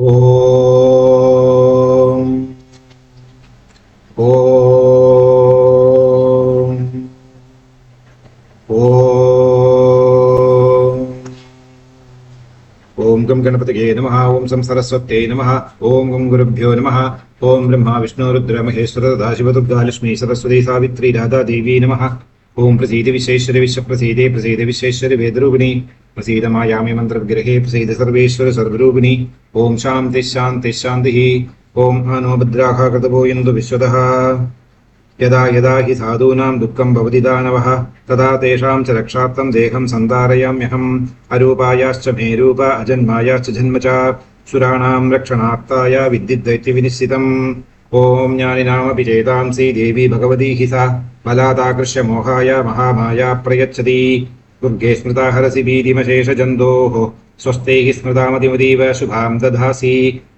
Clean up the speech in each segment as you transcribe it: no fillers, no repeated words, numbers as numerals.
ஓம் ஓம் ஓம் ஓம் come கணபதியே நமः. ஓம் some சரஸ்வத்யை நமः. ஓம் கம் குருभ्यो நமः. ஓம் பிரம்மா விஷ்ணு ருத்ர மகேஸ்வர சதாசிவ துர்கா லட்சுமி சரஸ்வதி சாவித்ரி ராதா தேவி நமः. ஓம் பிரசீத விஸ்வேஸ்வரி விஸ்வப்ரசீதே பிரசீத விஸ்வேஸ்வரி வேதரூபிணி प्रसीद मायामि मंत्रविग्रहे प्रसीद सर्वेश्वर सर्वरूपिणी. ओम शांति शांति शांति. ओम अनो भद्राः कृतवो यन्तु विश्वतः. यदा यदा हि साधूनां दुःखं भवति दानवः तदा तेषां च रक्षार्थं देहं सन्धारयाम्यहम्. अरूपायाश्च मे रूप अजन्मायाश्च जन्म च सुराणां रक्षणार्थाय विद्युद्दैत्यविनिश्चितम्. ओम ज्ञानिनामपि चेतांसि देवी भगवती हि सा बलादाकृष्य मोहाय महामाया प्रयच्छति. दुर्गे स्मृता हरसि भीतिमशेषजन्तोः स्वस्ते हि स्मृतामतिमतीव शुभां दधासि.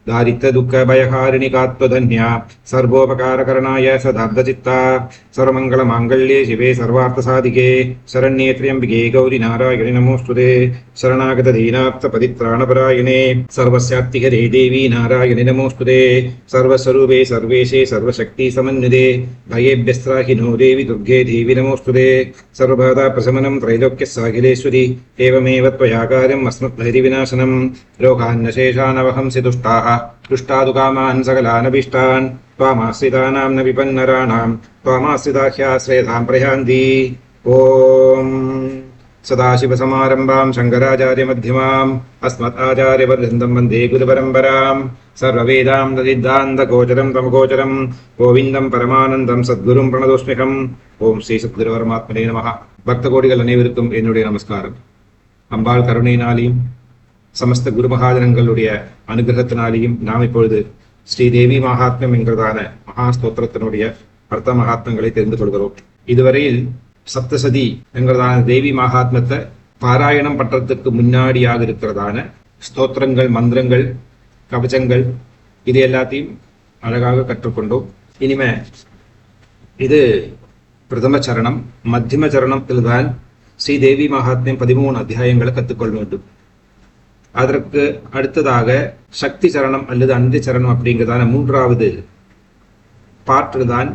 दारिद्र्यदुःखभयहारिणिकात्वधन्या सर्वोपकारकरणाय सदार्धचित्ता. सर्वमङ्गलमाङ्गल्ये शिवे सर्वार्थसाधिके शरण्ये त्र्यम्बिके गौरि नारायणि नमोऽस्तुते. शरणागतदीनार्तपरित्राणपरायणे सर्वस्यार्तिहरे देवी नारायणि नमोऽस्तुते. सर्वस्वरूपे सर्वेशे सर्वशक्तिसमन्विते भयेभ्यस्त्राहि नो देवि दुर्गे देवि नमोऽस्तुते. सर्वबाधाप्रशमनं त्रैलोक्यस्याखिलेश्वरि एवमेव त्वया कार्यम् अस्मद्भैरिविनाशनं. रोगान्नशेषानवहंसि दुष्टाः दुष्टादुकामान् सकलानभीष्टान् त्वामाश्रितानां न विपन्नराणां त्वामाश्रिताह्याश्रयतां प्रयान्ति. ॐ सदाशिवसमारम्भां शङ्कराचार्यमध्यमाम् अस्मदाचार्यपर्यन्तं वन्दे गुरुपरम्परां. सर्ववेदान्तसिद्धान्तगोचरं तमगोचरं गोविन्दं परमानन्दं सद्गुरुं प्रणतोऽस्म्यहम्. ஓம் ஸ்ரீ சத்குரு பரமாத்மனே நமः. பக்த கோடிகள் அனைவருக்கும் என்னுடைய நமஸ்காரம். அம்பாள் கருணையினாலையும் சமஸ்த குரு மகாஜனங்களுடைய அனுகிரகத்தினாலேயும் நாம் இப்பொழுது ஸ்ரீதேவி மகாத்மியம் என்கிறதான மகா ஸ்தோத்திரத்தினுடைய அர்த்த மகாத்மங்களை தெரிந்து கொள்கிறோம். இதுவரையில் சப்தசதி என்கிறதான தேவி மகாத்மத்தை பாராயணம் பண்றதுக்கு முன்னாடியாக இருக்கிறதான ஸ்தோத்திரங்கள், மந்திரங்கள், கவச்சங்கள் இது எல்லாத்தையும் அழகாக கற்றுக்கொண்டோம். இனிமே இது பிரதம சரணம். மத்தியம சரணத்தில் தான் ஸ்ரீதேவி மகாத்மியம் 13 அத்தியாயங்களை கற்றுக்கொள்ள வேண்டும். அதற்கு அடுத்ததாக சக்தி சரணம் அல்லது அந்தி சரணம் அப்படிங்கிறதான 3வது பாட்டு தான்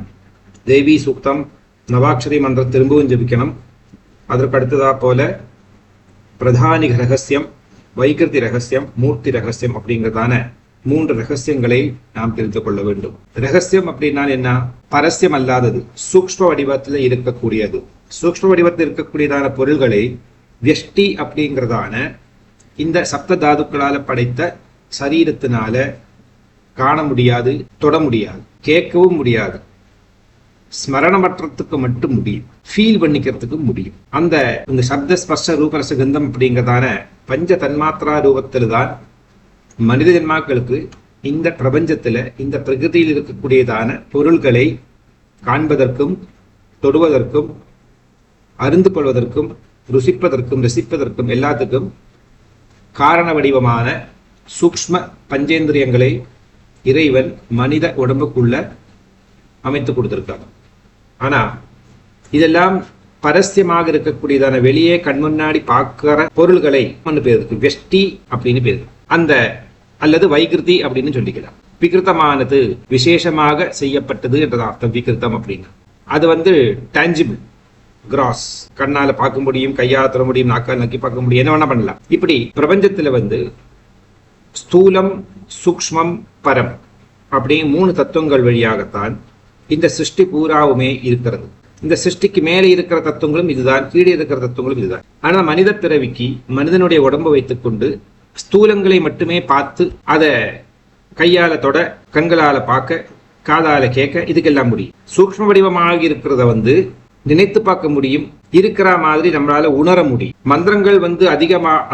தேவி சூக்தம், நவாட்சரி மந்திரம் திரும்பவும் ஜபிக்கணும். அதற்கு அடுத்ததா போல பிரதானி ரகசியம், வைகிருதி ரகசியம், மூர்த்தி ரகசியம் அப்படிங்கிறதான 3 ரகசியங்களை நாம் தெரிந்து கொள்ள வேண்டும். ரகசியம் அப்படின்னா என்ன? பரஸ்யம் அல்லாதது, சூக்ஷ்ம வடிவத்தில் இருக்கக்கூடியது. சூக்ஷ்ம வடிவத்தில் இருக்கக்கூடியதான பொருள்களை வியஷ்டி அப்படிங்கிறதான இந்த சப்த தாதுக்களால படைத்த சரீரத்தினால காண முடியாது, தொட முடியாது, கேட்கவும் முடியாது. ஸ்மரணமற்றத்துக்கு மட்டும் முடியும், ஃபீல் பண்ணிக்கிறதுக்கு முடியும். அந்த சப்த ஸ்பர்ஷ ரூபரச கந்தம் அப்படிங்கிறதான பஞ்ச தன்மாத்திரா ரூபத்தில் தான் மனித ஜென்மாக்களுக்கு இந்த பிரபஞ்சத்துல இந்த பிரகிருதியில் இருக்கக்கூடியதான பொருள்களை காண்பதற்கும் தொடுவதற்கும் அறிந்து கொள்வதற்கும் ருசிப்பதற்கும் ரசிப்பதற்கும் எல்லாத்துக்கும் காரண வடிவமான சூக்ஷ்ம பஞ்சேந்திரியங்களை இறைவன் மனித உடம்புக்குள்ள அமைத்து கொடுத்திருக்காங்க. ஆனா இதெல்லாம் பரஸ்யமாக இருக்கக்கூடியதான வெளியே கண்முன்னாடி பார்க்கிற பொருள்களை பேர் இருக்கு, வெஷ்டி அப்படின்னு பேரு. அந்த அல்லது வைகிருதி அப்படின்னு சொல்லிக்கலாம். விகிருத்தமானது விசேஷமாக செய்யப்பட்டது என்ற அர்த்தம் விகிருத்தம் அப்படின்னு. அது டான்ஜிபிள், கிராஸ், கண்ணால பார்க்க முடியும், கையால தர முடியும், நாக்கால் நக்கி பார்க்க முடியும், என்ன வேணா பண்ணலாம். இப்படி பிரபஞ்சத்துல ஸ்தூலம், சூக்ஷ்மம், பரம் அப்படி 3 தத்துவங்கள் வழியாகத்தான் இந்த சிருஷ்டி பூராவுமே இருக்கிறது. இந்த சிருஷ்டிக்கு மேலே இருக்கிற தத்துவங்களும் இதுதான், கீழே இருக்கிற தத்துவங்களும் இதுதான். ஆனா மனித பிறவிக்கு மனிதனுடைய உடம்பை வைத்துக் கொண்டு ஸ்தூலங்களை மட்டுமே பார்த்து அதை கையால தொட, கண்களால பார்க்க, காதால கேட்க, இதுக்கெல்லாம் முடியும். சூக்ஷ்ம வடிவமாக இருக்கிறத நினைத்து பார்க்க முடியும், இருக்கிற மாதிரி நம்மளால உணர முடியும். மந்திரங்கள்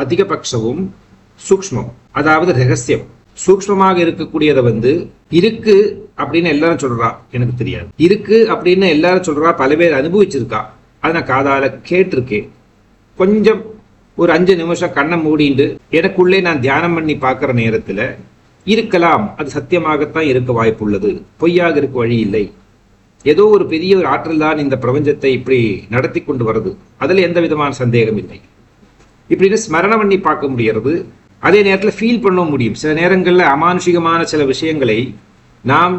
அதிகபட்சமும் சூக்ஷ்மம், அதாவது ரகசியம். சூக்ஷ்மமாக இருக்கக்கூடியதை இருக்கு அப்படின்னு எல்லாரும் சொல்றா, எனக்கு தெரியாது. இருக்கு அப்படின்னு எல்லாரும் சொல்றா, பல பேர் அனுபவிச்சிருக்கா, அதை நான் காதால கேட்டிருக்கேன். கொஞ்சம் ஒரு 5 நிமிஷம் கண்ணை மூடிண்டு எனக்குள்ளே நான் தியானம் பண்ணி பார்க்கிற நேரத்துல இருக்கலாம், அது சத்தியமாகத்தான் இருக்க வாய்ப்பு உள்ளது, பொய்யாக இருக்க வழி இல்லை. ஏதோ ஒரு பெரிய ஒரு ஆற்றல் தான் இந்த பிரபஞ்சத்தை இப்படி நடத்தி கொண்டு வருது, அதுல எந்த விதமான சந்தேகம் இல்லை. இப்படின்னு ஸ்மரணம் பண்ணி பார்க்க முடியறது. அதே நேரத்தில் ஃபீல் பண்ண முடியும். சில நேரங்களில் அமானுஷிகமான சில விஷயங்களை நாம்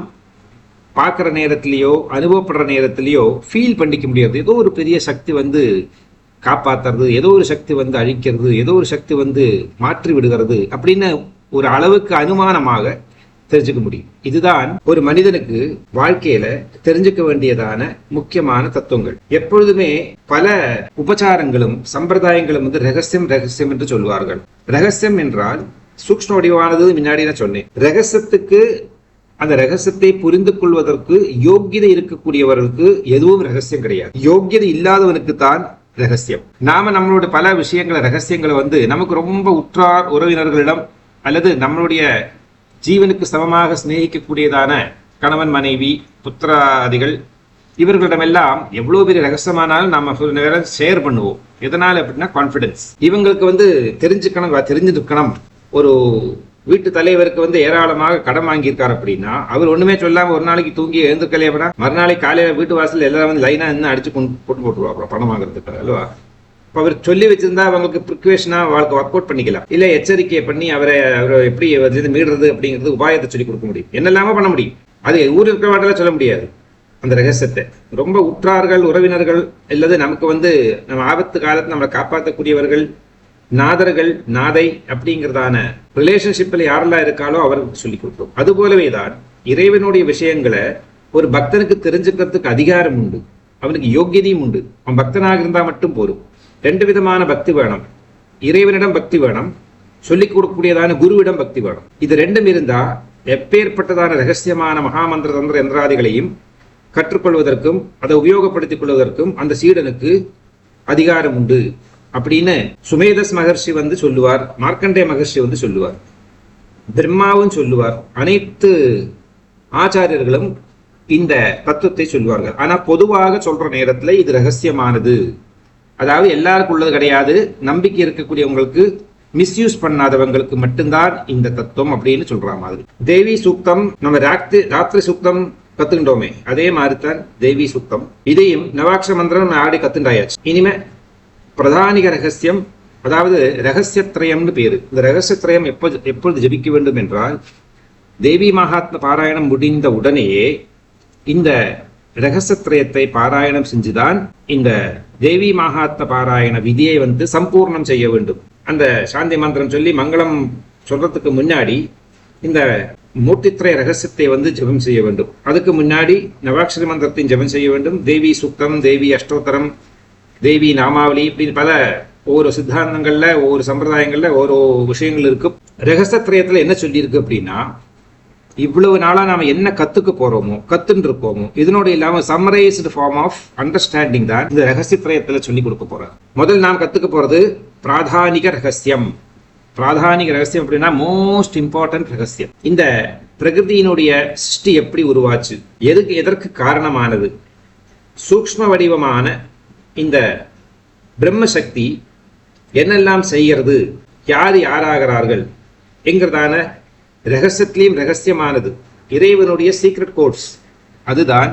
பார்க்குற நேரத்திலேயோ அனுபவப்படுற நேரத்திலேயோ ஃபீல் பண்ணிக்க முடியாது. ஏதோ ஒரு பெரிய சக்தி வந்து காப்பாற்றுறது, ஏதோ ஒரு சக்தி வந்து அழிக்கிறது, ஏதோ ஒரு சக்தி வந்து மாற்றி விடுகிறது அப்படின்னு ஒரு அளவுக்கு அனுமானமாக தெரிஞ்சுக்க முடியும். இதுதான் ஒரு மனிதனுக்கு வாழ்க்கையில தெரிஞ்சுக்க வேண்டியதான முக்கியமான தத்துவங்கள். எப்பொழுதுமே பல உபச்சாரங்களும் சம்பிரதாயங்களும் வந்து ரகசியம் ரகசியம் என்று சொல்வார்கள். ரகசியம் என்றால் சூக்ஷ்ம வடிவானது முன்னாடி நான் சொன்னேன். ரகசியத்துக்கு அந்த ரகசியத்தை புரிந்து கொள்வதற்கு யோக்கியதை இருக்கக்கூடியவர்களுக்கு எதுவும் ரகசியம் கிடையாது. யோக்கியதை இல்லாதவனுக்கு தான் ரகசியம். நாம நம்மளுடைய பல விஷயங்களை ரகசியங்களை வந்து நமக்கு ரொம்ப உற்றார் உறவினர்களிடம் அல்லது நம்மளுடைய ஜீவனுக்கு சமமாக சிநேகிக்கக்கூடியதான கணவன் மனைவி புத்திராதிகள் இவர்களிடமெல்லாம் எவ்வளவு பெரிய ரகசியமானாலும் நம்ம நேரம் ஷேர் பண்ணுவோம். எதனால அப்படின்னா கான்பிடன்ஸ். இவங்களுக்கு வந்து தெரிஞ்சிருக்கணும். ஒரு வீட்டு தலைவருக்கு வந்து ஏராளமாக கடன் வாங்கியிருக்காரு அப்படின்னா அவர் ஒண்ணுமே சொல்லாம ஒரு நாளைக்கு தூங்கி எழுந்துக்கலையா மறுநாளைக்கு காலையில வீட்டு வாசல் எல்லாரும் வந்து லைனா இருந்து அடிச்சு போட்டுருவா பணம் வாங்குறதுக்கு அல்லவா. இப்போ அவர் சொல்லி வச்சிருந்தா அவங்களுக்கு ப்ரிக்வேஷனா வாழ்க்கை ஒர்க் அவுட் பண்ணிக்கலாம். இல்ல எச்சரிக்கையை பண்ணி அவரை எப்படி மீடுறது அப்படிங்கிறது உபாயத்தை சொல்லி கொடுக்க முடியும். என்னெல்லாமோ பண்ண முடியும். அது ஊர் இருக்கிற வாட்டில சொல்ல முடியாது. அந்த ரகசியத்தை ரொம்ப உற்றார்கள் உறவினர்கள் அல்லது நமக்கு வந்து நம்ம ஆபத்து காலத்தில் நம்மளை காப்பாற்றக்கூடியவர்கள் நாதர்கள் நாதை அப்படிங்கிறதான ரிலேஷன்ஷிப்ல யாரெல்லாம் இருக்காலோ அவருக்கு சொல்லி கொடுத்தோம். அது போலவேதான் இறைவனுடைய விஷயங்களை ஒரு பக்தனுக்கு தெரிஞ்சுக்கிறதுக்கு அதிகாரம் உண்டு, அவனுக்கு யோக்கியதையும் உண்டு. அவன் பக்தனாக இருந்தா மட்டும் போதும். ரெண்டு விதமான பக்தி வேணும். இறைவனிடம் பக்தி வேணும், சொல்லிக் கொடுக்கக்கூடியதான குருவிடம் பக்தி வேணும். இது ரெண்டும் இருந்தா எப்பேற்பட்டதான ரகசியமான மகாமந்திர தந்திர யந்திராதிகளையும் கற்றுக்கொள்வதற்கும் அதை உபயோகப்படுத்திக் கொள்வதற்கும் அந்த சீடனுக்கு அதிகாரம் உண்டு அப்படின்னு சுமேதஸ் மகர்ஷி வந்து சொல்லுவார், மார்க்கண்டே மகர்ஷி வந்து சொல்லுவார், பிரம்மாவும் சொல்லுவார், அனைத்து ஆச்சாரியர்களும் இந்த தத்துவத்தை சொல்லுவார்கள். ஆனா பொதுவாக சொல்ற நேரத்துல இது ரகசியமானது, அதாவது எல்லாருக்கும் உள்ளது கிடையாது, நம்பிக்கை இருக்கக்கூடியவங்களுக்கு மிஸ்யூஸ் பண்ணாதவங்களுக்கு மட்டும்தான் இந்த தத்துவம் அப்படின்னு சொல்ற மாதிரி. தேவி சூக்தம் நம்ம ராத்திரி சூக்தம் கத்துக்கிட்டோமே அதே மாதிரிதான் தேவி சூக்தம். இதையும் நவாட்சர மந்திரம் ஆடி கத்துண்டாயாச்சு. இனிமே பிரதானிக ரகசியம், அதாவது ரகசியத்ரயம்னு பேரு. இந்த ரகசியத்ரயம் எப்பொழுது ஜபிக்க வேண்டும் என்றால் தேவி மகாத்ம பாராயணம் முடிந்த உடனேயே இந்த ரகசியத்ரயத்தை பாராயணம் செஞ்சுதான் இந்த தேவி மகாத்ம பாராயண விதியை வந்து சம்பூர்ணம் செய்ய வேண்டும். அந்த சாந்தி மந்திரம் சொல்லி மங்களம் சொல்றதுக்கு முன்னாடி இந்த மூர்த்தித்ரய ரகசியத்தை வந்து ஜபம் செய்ய வேண்டும். அதுக்கு முன்னாடி நவாட்சரி மந்திரத்தையும் ஜபம் செய்ய வேண்டும். தேவி சுக்தம், தேவி அஷ்டோத்தரம், தேவி நாமாவளி இப்படின்னு பல ஒவ்வொரு சித்தாந்தங்கள்ல ஒவ்வொரு சம்பிரதாயங்கள்ல ஒரு விஷயங்கள் இருக்கு. ரகசியத்ரயத்துல என்ன சொல்லி இருக்கு அப்படின்னா, இவ்வளவு நாளா நாம என்ன கத்துக்க போறோமோ கத்துன்னு இருக்கோமோ இதனோட இல்லாம சம்மரைஸ்டு ஃபார்ம் ஆஃப் அண்டர்ஸ்டாண்டிங் தான் இந்த ரகசியத்ரயத்துல சொல்லி கொடுக்க போறோம். முதல் நாம் கத்துக்க போறது பிராதானிக ரகசியம். பிராதானிக ரகசியம் அப்படின்னா மோஸ்ட் இம்பார்ட்டன்ட் ரகசியம். இந்த பிரகிருதியினுடைய சிருஷ்டி எப்படி உருவாச்சு, எதற்கு காரணமானது, சூக்ஷ்ம வடிவமான இந்த பிரம்மசக்தி என்னெல்லாம் செய்கிறது, யார் யாராகிறார்கள் என்கிறதான ரகசியத்திலையும் ரகசியமானது இறைவனுடைய சீக்ரெட் கோட்ஸ், அதுதான்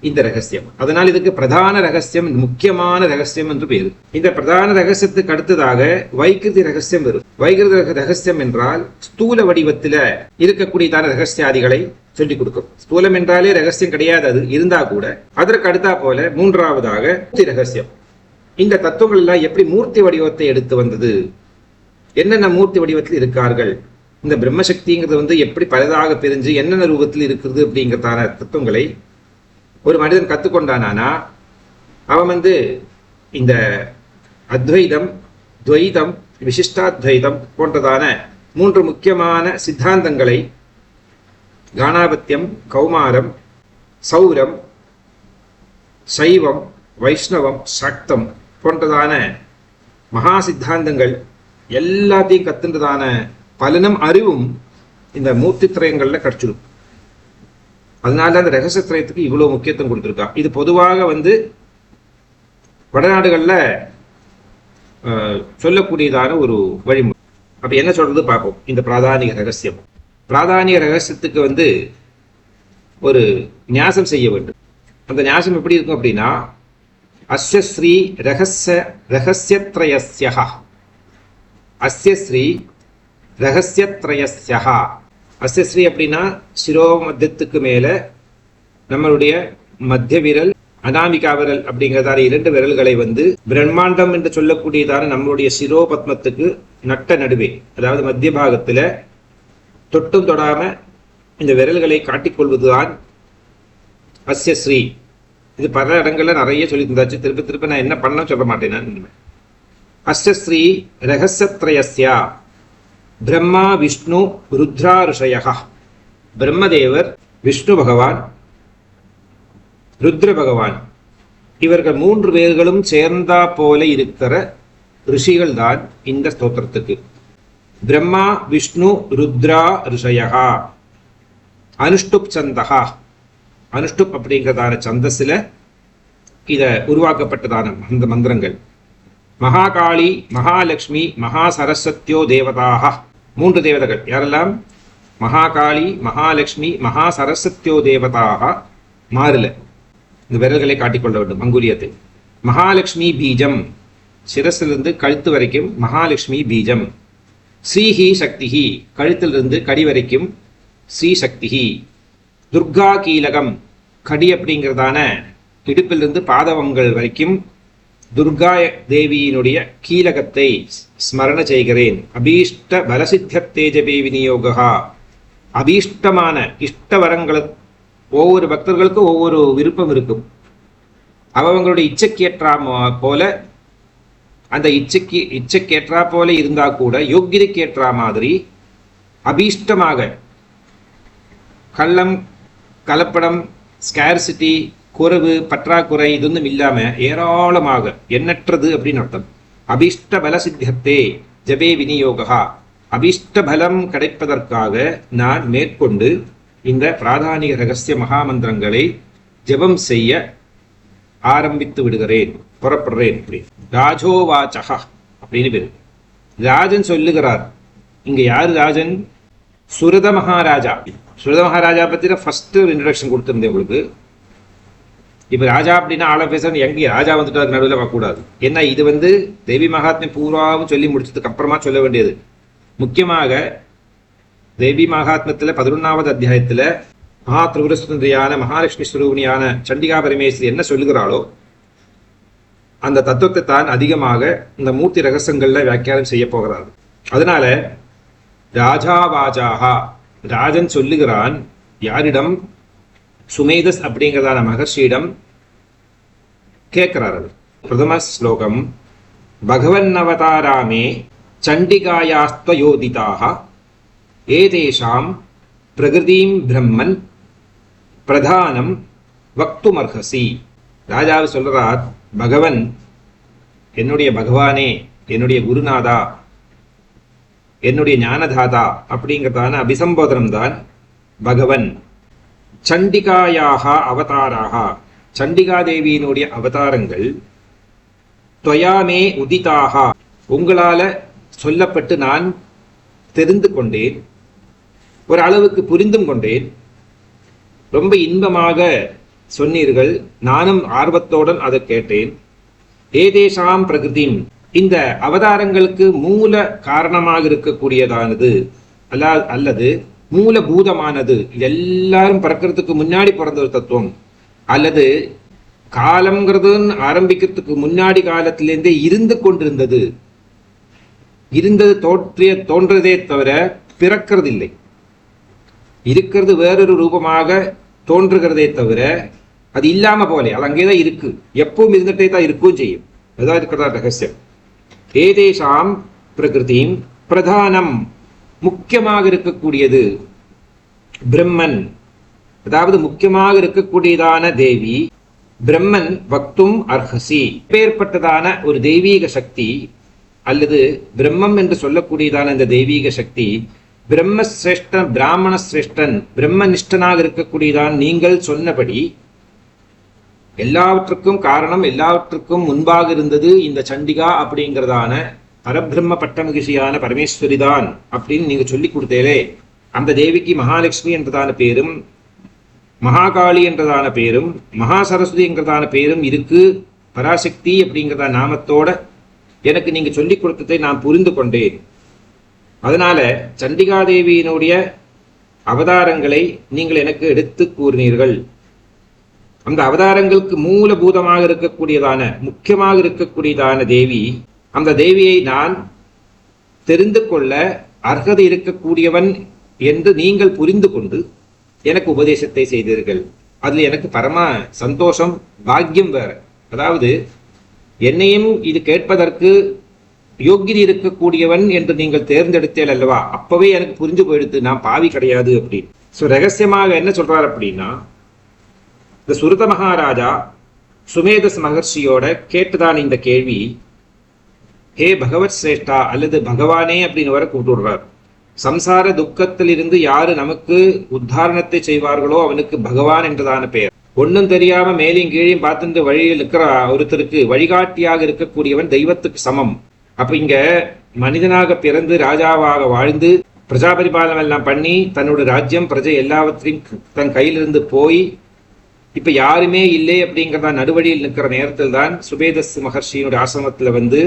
இந்த ரகசியம். அதனால் இதுக்கு பிரதான ரகசியம், முக்கியமான ரகசியம் என்று பேரு. இந்த பிரதான ரகசியத்துக்கு அடுத்ததாக வைகிருதி ரகசியம் வரும். வைகிருதி ரகசியம் என்றால் ஸ்தூல வடிவத்தில இருக்கக்கூடியதான ரகசியாதிகளை சொல்லிக் கொடுக்கும். ஸ்தூலம் என்றாலே ரகசியம் கிடையாது, அது இருந்தா கூட அதற்கு அடுத்தா போல மூன்றாவதாக ரகசியம். இந்த தத்துவங்கள் எல்லாம் எப்படி மூர்த்தி வடிவத்தை எடுத்து வந்தது, என்னென்ன மூர்த்தி வடிவத்தில் இருக்கார்கள், இந்த பிரம்மசக்திங்கிறது வந்து எப்படி பலதாக பிரிஞ்சு என்னென்ன ரூபத்தில் இருக்கிறது அப்படிங்கிறதான தத்துவங்களை ஒரு மனிதன் கத்துக்கொண்டானா அவன் வந்து இந்த அத்வைதம், துவைதம், விசிஷ்டாத்வைதம் போன்றதான மூன்று முக்கியமான சித்தாந்தங்களை கானாபத்தியம், கௌமாரம், சௌரம், சைவம், வைஷ்ணவம், சக்தம் போன்றதான மகா சித்தாந்தங்கள் எல்லாத்தையும் கத்துன்றதான பலனும் அறிவும் இந்த மூர்த்தி திரயங்கள்ல கிடைச்சிடும். அதனால அந்த ரகசியத்திரயத்துக்கு இவ்வளவு முக்கியத்துவம் கொடுத்துருக்கா. இது பொதுவாக வந்து வடநாடுகள்ல சொல்லக்கூடியதான ஒரு வழிமுறை. அப்ப என்ன சொல்றது பார்ப்போம். இந்த பிராதானிக ரகசியம், பிராதானிக ரகசியத்துக்கு வந்து ஒரு ஞாசம் செய்ய வேண்டும். அந்த ஞாசம் எப்படி இருக்கும் அப்படின்னா, அஸ்ய ஸ்ரீ ரகசியத்ரயஸ்ய, அஸ்ய ஸ்ரீ ரகசியத்ரயஸ்யா. அஸ்யஸ்ரீ அப்படின்னா சிரோ மத்தியத்துக்கு மேல நம்மளுடைய மத்திய விரல், அனாமிகா விரல் அப்படிங்கிறதான 2 விரல்களை பிரம்மாண்டம் என்று சொல்லக்கூடியதான நம்மளுடைய சிரோபத்மத்துக்கு நட்ட நடுவே, அதாவது மத்திய பாகத்துல தொட்டும் தொடாம இந்த விரல்களை காட்டிக்கொள்வதுதான் அஸ்யஸ்ரீ. இது பல இடங்கள்ல நிறைய சொல்லி தந்தாச்சு. திருப்ப திருப்ப நான் என்ன பண்ண சொல்ல மாட்டேன். நான் அஸ்யஸ்ரீ ரகசியத்ரயஸ்யா பிரம்மா விஷ்ணு ருத்ரா ரிஷயா. பிரம்மதேவர், விஷ்ணு பகவான், ருத்ர பகவான், இவர்கள் 3 பேர்களும் சேர்ந்தா போல இருக்கிற ரிஷிகள் தான் இந்த ஸ்தோத்திரத்துக்கு. பிரம்மா விஷ்ணு ருத்ரா ரிஷயா. அனுஷ்டுப் சந்தகா. அனுஷ்டுப் அப்படிங்கிறதான சந்தஸ்ல இத உருவாக்கப்பட்டதான அந்த மந்திரங்கள். மகாகாளி, மகாலட்சுமி, மகா சரஸ்வத்தியோ தேவதாக. 3 தேவதைகள் யாரெல்லாம்? மகாகாளி, மகாலட்சுமி, மகா சரஸ்வத்தியோ தேவதாக. மாறுல இந்த விரல்களை காட்டிக்கொள்ள வேண்டும், அங்குலியத்தை. மகாலட்சுமி பீஜம், சிரசிலிருந்து கழுத்து வரைக்கும் மகாலட்சுமி பீஜம். ஸ்ரீஹி சக்திஹி, கழுத்திலிருந்து கடி வரைக்கும் ஸ்ரீ சக்திஹி. துர்கா கீலகம், கடி அப்படிங்கிறதான இடுப்பிலிருந்து பாதவங்கள் வரைக்கும் துர்கா தேவியினுடைய கீலகத்தை ஸ்மரண செய்கிறேன். அபீஷ்ட பலசித்தே ஜபே விநியோகா. அபீஷ்டமான இஷ்டவரங்களுக்கு ஒவ்வொரு பக்தர்களுக்கும் ஒவ்வொரு விருப்பம் இருக்கும். அவங்களுடைய இச்சைக்கேற்றா போல, அந்த இச்சைக்கேற்றா போல இருந்தா கூட யோக்கியதைக்கேற்றா மாதிரி அபீஷ்டமாக, கள்ளம் கலப்படம், ஸ்கேர்சிட்டி, குறைவு, பற்றாக்குறை இதொன்னும் இல்லாம ஏராளமாக, எண்ணற்றது அப்படின்னு அர்த்தம். அபீஷ்ட பல சித்தே ஜபே விநியோகா. அபீஷ்ட பலம் கிடைப்பதற்காக நான் மேற்கொண்டு இந்த பிராதானிக ரகசிய மகாமந்திரங்களை ஜபம் செய்ய ஆரம்பித்து விடுகிறேன், புறப்படுறேன். அப்படி ராஜோவாச்சகா அப்படின்னு பேரு. ராஜன் சொல்லுகிறார். இங்க யாரு ராஜன்? சுரத மகாராஜா. சுரத மகாராஜா பத்தின ஃபர்ஸ்ட் ஒரு இன்ட்ரடக்ஷன் கொடுத்திருந்தேன் உங்களுக்கு. இப்ப ராஜா அப்படின்னா ஆள பேச எங்க ராஜா வந்துட்டு நடுவில் பார்க்கக்கூடாது. ஏன்னா இது தேவி மகாத்மியம் பூராவும் சொல்லி முடிச்சதுக்கு அப்புறமா சொல்ல வேண்டியது. முக்கியமாக தேவி மகாத்மத்துல 11வது அத்தியாயத்துல மகா திரிபுரசுந்தரியான மகாலட்சுமி ஸ்வரூபிணியான சண்டிகா பரமேஸ்வரி என்ன சொல்லுகிறாளோ அந்த தத்துவத்தை தான் அதிகமாக இந்த மூர்த்தி ரகசியங்கள்ல வியாக்கியானம் செய்ய போகிறார். அதனால ராஜாவாஜாகா, ராஜன் சொல்லுகிறான். யாரிடம்? சுமேதஸ் அப்படிங்கிறதான மகர்ஷியிடம் கேட்கிறார். பிரதம ஸ்லோகம். பகவன் அவதாராமே சண்டிகாயாஸ்த்வயோதிதாக ஏதேஷாம் பிரகிருதிம் பிரம்மன் பிரதானம் வக்துமர்ஹசி. ராஜாவு சொல்றார், பகவன், என்னுடைய பகவானே, என்னுடைய குருநாதா, என்னுடைய ஞானதாதா அப்படிங்கிறதான அபிசம்போதனம் தான் பகவன். சண்டிகாயாக அவதாராக, சண்டிகா தேவியினுடைய அவதாரங்கள் துவயாமே உதிதாக, உங்களால சொல்லப்பட்டு நான் தெரிந்து கொண்டேன், ஒரு அளவுக்கு புரிந்தும் கொண்டேன். ரொம்ப இன்பமாக சொன்னீர்கள், நானும் ஆர்வத்தோடன் அதை கேட்டேன். ஏதேஷாம் பிரகிருதிம், இந்த அவதாரங்களுக்கு மூல காரணமாக இருக்கக்கூடியதானது அல்லது மூலபூதமானது, எல்லாரும் பிறக்கிறதுக்கு முன்னாடி பிறந்த ஒரு தத்துவம், அல்லது காலம்ங்கிறது ஆரம்பிக்கிறதுக்கு முன்னாடி காலத்திலேருந்தே இருந்து கொண்டிருந்தது, இருந்தது தோன்றதே தவிர பிறக்கிறது இல்லை, இருக்கிறது வேறொரு ரூபமாக தோன்றுகிறதே தவிர அது இல்லாம போலே, அது அங்கேதான் இருக்கு, எப்பவும் இருந்துட்டே தான் இருக்கும் செய்யும். அதான் இருக்கிறதா ரகசியம். ஏதேஷாம் பிரகிருதிம் பிரதானம், முக்கியமாக இருக்கக்கூடியது பிரம்மன், அதாவது முக்கியமாக இருக்கக்கூடியதான தேவி பிரம்மன். வக்தும் அர்ஹசி, பேர்பட்டதான ஒரு தெய்வீக சக்தி அல்லது பிரம்மம் என்று சொல்லக்கூடியதான இந்த தெய்வீக சக்தி பிரம்மசிரேஷ்டன், பிராமண சிரேஷ்டன், பிரம்மனிஷ்டனாக இருக்கக்கூடியதான் நீங்கள் சொன்னபடி எல்லாவற்றுக்கும் காரணம், எல்லாவற்றுக்கும் முன்பாக இருந்தது இந்த சண்டிகா அப்படிங்கிறதான பரபிரம்ம பட்டமகிஷியான பரமேஸ்வரி தான் அப்படின்னு நீங்க சொல்லி கொடுத்தேலே. அந்த தேவிக்கு மகாலட்சுமி என்றதான பேரும், மகாகாளி என்றதான பேரும், மகா சரஸ்வதி என்றதான பேரும் இருக்கு. பராசக்தி அப்படிங்கிறதான நாமத்தோட எனக்கு நீங்க சொல்லிக் கொடுத்ததை நான் புரிந்து கொண்டேன். அதனால சண்டிகாதேவியினுடைய அவதாரங்களை நீங்கள் எனக்கு எடுத்து கூறினீர்கள். அந்த அவதாரங்களுக்கு மூலபூதமாக இருக்கக்கூடியதான, முக்கியமாக இருக்கக்கூடியதான தேவி, அந்த தேவியை நான் தெரிந்து கொள்ள அர்ஹதை இருக்கக்கூடியவன் என்று நீங்கள் புரிந்து கொண்டு எனக்கு உபதேசத்தை செய்தீர்கள். அதுல எனக்கு பரம சந்தோஷம், பாக்கியம் வேற. அதாவது என்னையும் இது கேட்பதற்கு யோகியதை இருக்கக்கூடியவன் என்று நீங்கள் தேர்ந்தெடுத்தேன் அல்லவா, அப்பவே எனக்கு புரிஞ்சு போயிடுத்து நான் பாவி கிடையாது அப்படின்னு. ஸோ ரகசியமாக என்ன சொல்றார் அப்படின்னா, இந்த சுருத மகாராஜா சுமேதஸ் மகர்ஷியோட கேட்டுதான் இந்த கேள்வி, ஹே பகவத் சிரேஷ்டா அல்லது பகவானே அப்படின்னு வர கூப்பிடுறார். சம்சார துக்கத்திலிருந்து யாரு நமக்கு உத்தாரணத்தை செய்வார்களோ அவனுக்கு பகவான் என்றதான பெயர். ஒன்னும் தெரியாம மேலையும் கீழையும் பார்த்துட்டு வழியில் இருக்கிற ஒருத்தருக்கு வழிகாட்டியாக இருக்கக்கூடியவன் தெய்வத்துக்கு சமம். அப்ப இங்க மனிதனாக பிறந்து ராஜாவாக வாழ்ந்து பிரஜா பரிபாலனம் எல்லாம் பண்ணி தன்னோட ராஜ்யம் பிரஜை எல்லாவற்றையும் தன் கையிலிருந்து போய் இப்ப யாருமே இல்லை அப்படிங்கிறதா நடுவழியில் நிற்கிற நேரத்தில் தான் சுபேதஸ் மகர்ஷியினுடைய ஆசிரமத்துல வந்து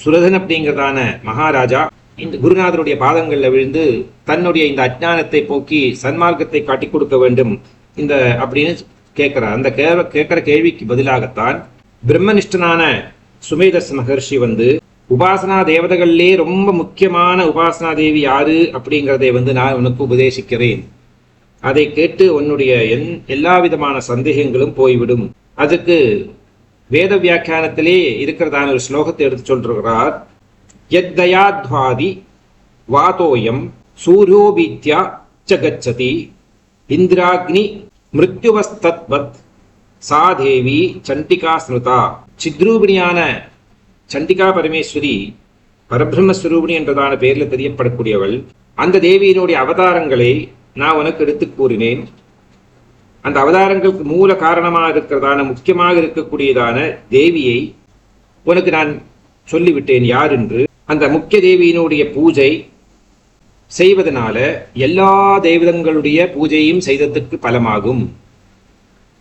சுரதன் அப்படிங்கிறதான மகாராஜா இந்த குருநாதருடைய பாதங்கள்ல விழுந்து தன்னுடைய இந்த அஜ்ஞானத்தை போக்கி சன்மார்க்கத்தை காட்டி கொடுக்க வேண்டும் இந்த அப்படின்னு கேட்கிறார். அந்த கேட்கிற கேள்விக்கு பதிலாகத்தான் பிரம்மனிஷ்டனான சுமேதஸ் மகர்ஷி வந்து உபாசனா தேவதைகளிலே ரொம்ப முக்கியமான உபாசனா தேவி யாரு அப்படிங்கிறதை வந்து நான் உனக்கு உபதேசிக்கிறேன். அதை கேட்டு உன்னுடைய எல்லா விதமான சந்தேகங்களும் போய்விடும். அதுக்கு வேத வியாக்கியானத்திலே இருக்கிறதான ஒரு ஸ்லோகத்தை எடுத்து சொல்றார். யத்தயாத்வாதி வாதோயம் சூரியோபீத்யா சகச்சதி இந்திராக்னி மிருத்யுவஸ்தத்வத் சா தேவி சண்டிகா ஸ்மிருதா. சித்ரூபிணியான சண்டிகா பரமேஸ்வரி பரபிரம்மஸ்வரூபிணி என்றதான பெயரில் தெரியப்படக்கூடியவள். அந்த தேவியினுடைய அவதாரங்களை நான் உனக்கு எடுத்து கூறினேன். அந்த அவதாரங்களுக்கு மூல காரணமாக இருக்கிறதான முக்கியமாக இருக்கக்கூடியதான தேவியை உனக்கு நான் சொல்லிவிட்டேன் யார் என்று. அந்த முக்கிய தேவியினுடைய பூஜை செய்வதனால எல்லா தெய்வங்களுடைய பூஜையும் செய்ததற்கு பலமாகும்.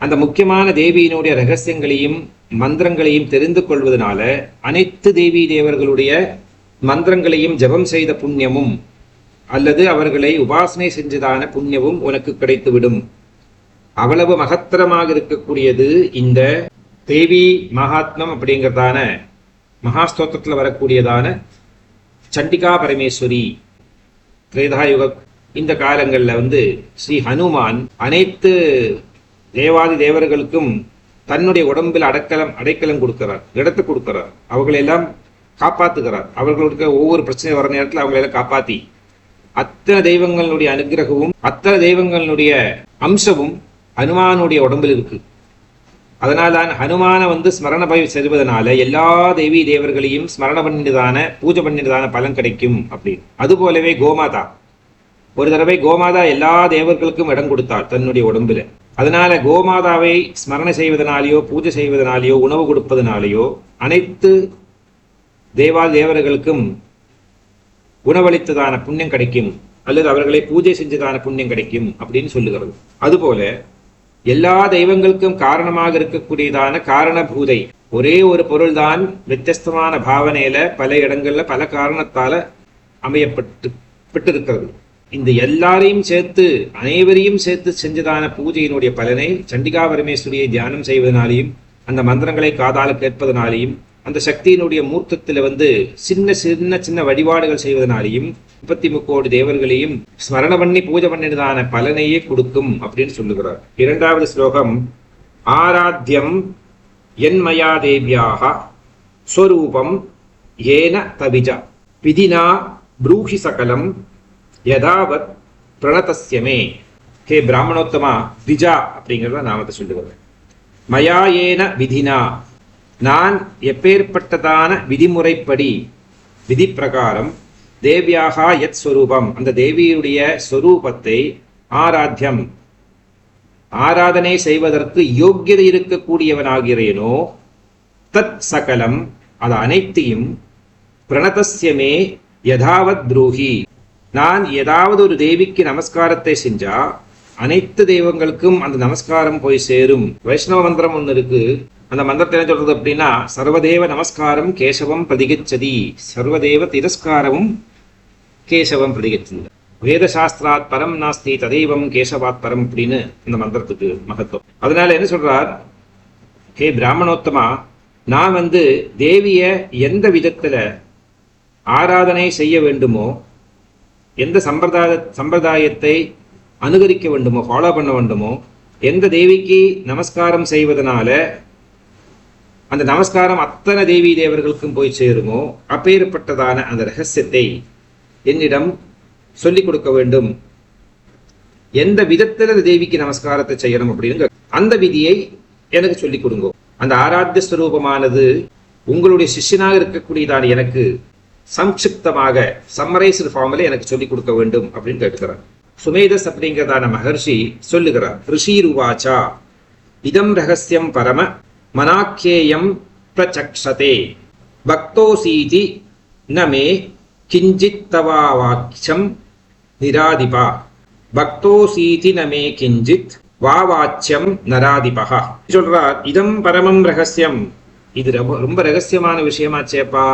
அந்த முக்கியமான தேவியினுடைய ரகசியங்களையும் மந்திரங்களையும் தெரிந்து கொள்வதனால அனைத்து தேவி தேவர்களுடைய மந்திரங்களையும் ஜபம் செய்த புண்ணியமும் அல்லது அவர்களை உபாசனை செஞ்சதான புண்ணியமும் உனக்கு கிடைத்துவிடும். அவ்வளவு மகத்தரமாக இருக்கக்கூடியது இந்த தேவி மகாத்மம் அப்படிங்கிறதான மகாஸ்தோத்திரத்தில் வரக்கூடியதான சண்டிகா பரமேஸ்வரி. திரேதாயுக இந்த காலங்களில் வந்து ஸ்ரீ ஹனுமான் அனைத்து தேவாதி தேவர்களுக்கும் தன்னுடைய உடம்பில் அடைக்கலம் கொடுக்கிறார், இடத்தை கொடுக்கிறார், அவர்களெல்லாம் காப்பாத்துகிறார். அவர்களுக்கு ஒவ்வொரு பிரச்சனை வர நேரத்தில் அவங்களெல்லாம் காப்பாத்தி அத்தனை தெய்வங்களுடைய அனுகிரகமும் அத்தனை தெய்வங்களுடைய அம்சமும் ஹனுமானுடைய உடம்பில் இருக்கு. அதனால்தான் ஹனுமான வந்து ஸ்மரண பயம் செல்வதனால எல்லா தேவி தேவர்களையும் ஸ்மரண பண்ணினதான பூஜை பண்ணினதான பலன் கிடைக்கும் அப்படின்னு. அது போலவே கோமாதா ஒரு தடவை கோமாதா எல்லா தேவர்களுக்கும் இடம் கொடுத்தார் தன்னுடைய உடம்புல. அதனால கோமாதாவை ஸ்மரணை செய்வதனாலேயோ பூஜை செய்வதனாலேயோ உணவு கொடுப்பதனாலேயோ அனைத்து தேவர்களுக்கும் உணவளித்ததான புண்ணியம் கிடைக்கும் அல்லது அவர்களை பூஜை செஞ்சதான புண்ணியம் கிடைக்கும் அப்படின்னு சொல்லுகிறது. அதுபோல எல்லா தெய்வங்களுக்கும் காரணமாக இருக்கக்கூடியதான காரணபூதை ஒரே ஒரு பொருள்தான் வித்தியஸ்தமான பாவனையில பல இடங்கள்ல பல காரணத்தால அமையப்பட்டு இருக்கிறது. இந்த எல்லாரையும் சேர்த்து அனைவரையும் சேர்த்து செஞ்சதான பூஜையினுடைய பலனை சண்டிகா பரமேஸ்வரியை தியானம் செய்வதனாலையும் அந்த மந்திரங்களை காதால கேட்பதனாலையும் அந்த சக்தியினுடைய மூர்த்தத்துல வந்து சின்ன சின்ன சின்ன வழிபாடுகள் செய்வதனாலையும் 33 கோடி தேவர்களையும் ஸ்மரண பண்ணி பூஜை பண்ணினதான பலனையே கொடுக்கும் அப்படின்னு சொல்லுகிறார். இரண்டாவது ஸ்லோகம், ஆராத்யம் என்மயா தேவ்யாக ஸ்வரூபம் ஏன தவிஜா விதினா ப்ரூஹி சகலம் யதாவத் பிரணதஸ்யமே. ஹே பிராமணோத்தமா, திஜா அப்படிங்கிறத நாமத்தை சொல்லுகிறேன். மயா ஏன விதினா, நான் எப்பேற்பட்டதான விதிமுறைப்படி விதி பிரகாரம் தேவியாக யத் ஸ்வரூபம் அந்த தேவியுடைய ஸ்வரூபத்தை ஆராத்தியம் ஆராதனை செய்வதற்கு யோக்கியதை இருக்கக்கூடியவனாகிறேனோ தத் சகலம் அது அனைத்தையும் பிரணதஸ்யமே யதாவத் ப்ரூஹி, நான் ஏதாவது ஒரு தேவிக்கு நமஸ்காரத்தை செஞ்சா அனைத்து தெய்வங்களுக்கும் அந்த நமஸ்காரம் போய் சேரும். வைஷ்ணவ மந்திரம் ஒன்று இருக்கு. அந்த மந்திரத்தை என்ன சொல்றது அப்படின்னா, சர்வதேவ நமஸ்காரம் கேசவம் பிரதிகச்சதி, சர்வதேவ திரஸ்காரமும் கேசவம் பிரதிகரிச்சிருந்தார். வேதசாஸ்திராத் பரம் நாஸ்தி ததைவம் கேசவாத் பரம் அப்படின்னு இந்த மந்திரத்துக்கு மகத்துவம். அதனால என்ன சொல்றார், ஹே பிராமணோத்தமா, நான் தேவிய எந்த விதத்துல ஆராதனை செய்ய வேண்டுமோ, எந்த சம்பிரதாயத்தை அனுகரிக்க வேண்டுமோ, ஃபாலோ பண்ண வேண்டுமோ, எந்த தேவிக்கு நமஸ்காரம் செய்வதனால அந்த நமஸ்காரம் அத்தனை தேவி தேவர்களுக்கும் போய் சேருமோ, அப்பேற்பட்டதான அந்த ரகசியத்தை என்னிடம் சொல்லிக் கொடுக்க வேண்டும். எந்த விதத்துல தேவிக்கு நமஸ்காரத்தை செய்யணும் அப்படின்னு அந்த விதியை எனக்கு சொல்லிக் கொடுங்க. அந்த ஆராத்திய ஸ்வரூபமானது உங்களுடைய சிஷ்யனாக இருக்கக்கூடியதான எனக்கு சம்க்ஷிப்தமாக சம்மரைஸ்டு ஃபார்ம்ல எனக்கு சொல்லிக் கொடுக்க வேண்டும் அப்படின்னு கேட்டுக்கிறார். சுமேதஸ் அப்படிங்கிறதான மகர்ஷி சொல்லுகிறார், ரிஷீர் உவாச்சா இதம் ரகசியம் பரம மனாக்கியேயம் பிரசக்ஷதே பக்தோசீதி நமே கிஞ்சித் தவாவாக்ஷம் நிராதிபா பக்தோசீதி நமே கிஞ்சித் வாவாச்சியம் நராதிபா சொல்றார். இதம் பரமம் ரகசியம், இது ரொம்ப ரகசியமான விஷயமாச்சேப்பா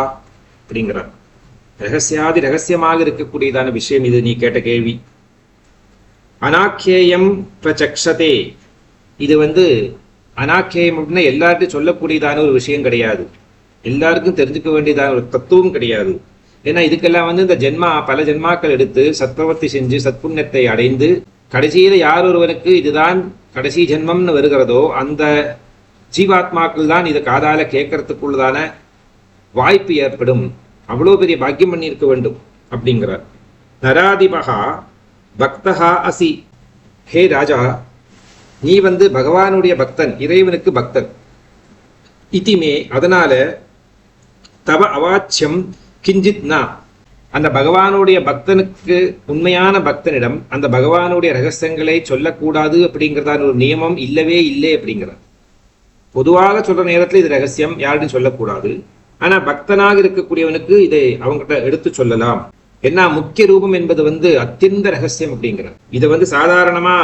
அப்படிங்கிறார். ரகசியாதி ரகசியமாக இருக்கக்கூடியதான விஷயம் இது, நீ கேட்ட கேள்வி. அனாக்கியேயம் பிரசக்ஷதே, இது அனாக்கியம் அப்படின்னா எல்லார்ட்டும் சொல்லக்கூடியதான ஒரு விஷயம் கிடையாது, எல்லாருக்கும் தெரிஞ்சுக்க வேண்டியதான ஒரு தத்துவம் கிடையாது. ஏன்னா இதுக்கெல்லாம் இந்த ஜென்மா பல ஜென்மாக்கள் எடுத்து சத்பிரவர்த்தி செஞ்சு சத்புண்ணியத்தை அடைந்து கடைசியில யார் ஒருவனுக்கு இதுதான் கடைசி ஜென்மம்னு வருகிறதோ அந்த ஜீவாத்மாக்கள் தான் இதை காதால கேட்கறதுக்குள்ளதான வாய்ப்பு ஏற்படும். அவ்வளோ பெரிய பாக்கியம் பண்ணியிருக்க வேண்டும் அப்படிங்கிறார். நராதிபகா பக்தஹா அசி, ஹே ராஜா, நீ பகவானுடைய பக்தன், இறைவனுக்கு பக்தன். இதிமே, அதனால தவ அவாச்சியம் கிஞ்சித் நா, அந்த பகவானுடைய பக்தனுக்கு உண்மையான பக்தனிடம் அந்த பகவானுடைய ரகசியங்களை சொல்லக்கூடாது அப்படிங்கிறதான ஒரு நியமம் இல்லவே இல்லை அப்படிங்கிறார். பொதுவாக சொல்ற நேரத்தில் இது ரகசியம், யாருன்னு சொல்லக்கூடாது. ஆனா பக்தனாக இருக்கக்கூடியவனுக்கு இதை அவங்ககிட்ட எடுத்து சொல்லலாம். ஏன்னா முக்கிய ரூபம் என்பது அத்தியந்த ரகசியம் அப்படிங்கிறார். இதை சாதாரணமா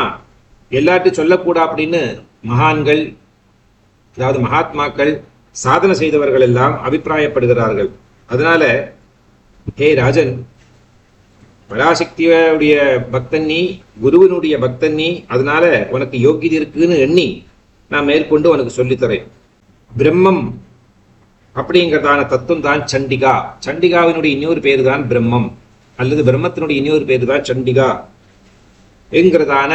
எல்லார்ட்டும் சொல்லக்கூடா அப்படின்னு மகான்கள், அதாவது மகாத்மாக்கள், சாதனை செய்தவர்கள் எல்லாம் அபிப்பிராயப்படுகிறார்கள். அதனால ஹே ராஜன், பராசக்தியுடைய பக்தன் நீ, குருவனுடைய பக்தன் நீ, அதனால உனக்கு யோகியதை இருக்குன்னு எண்ணி நான் மேற்கொண்டு உனக்கு சொல்லித்தரேன். பிரம்மம் அப்படிங்கிறதான தத்துவம் தான் சண்டிகா. சண்டிகாவினுடைய இன்னொரு பேரு தான் பிரம்மம், அல்லது பிரம்மத்தினுடைய இன்னொரு பேரு தான் சண்டிகா என்கிறதான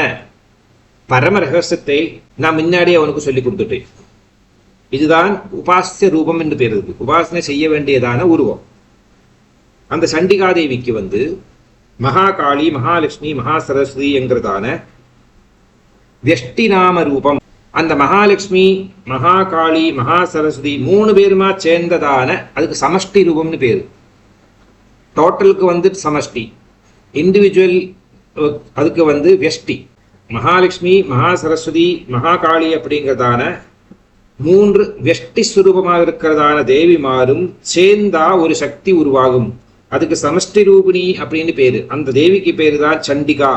பரம ரகசியத்தை நான் முன்னாடியே அவனுக்கு சொல்லி கொடுத்துட்டேன். இதுதான் உபாசிய ரூபம் என்று பேர் இருக்கு, உபாசனை செய்ய வேண்டியதான உருவம். அந்த சண்டிகா தேவிக்கு மகாகாளி, மகாலட்சுமி, மகா சரஸ்வதி என்கிறதான வியஷ்டி நாம ரூபம். அந்த மகாலட்சுமி, மகாகாளி, மகா சரஸ்வதி மூணு பேருமா சேர்ந்ததான அதுக்கு சமஷ்டி ரூபம்னு பேரு. டோட்டலுக்கு சமஷ்டி, இண்டிவிஜுவல் அதுக்கு வியஷ்டி. மகாலட்சுமி, மகா சரஸ்வதி, மகாகாளி அப்படிங்கிறதான மூன்று வியஷ்டி சுரூபமாக இருக்கிறதான தேவிமாரும் சேர்ந்தா ஒரு சக்தி உருவாகும். அதுக்கு சமஷ்டி ரூபிணி அப்படின்னு பேரு. அந்த தேவிக்கு பேரு தான் சண்டிகா.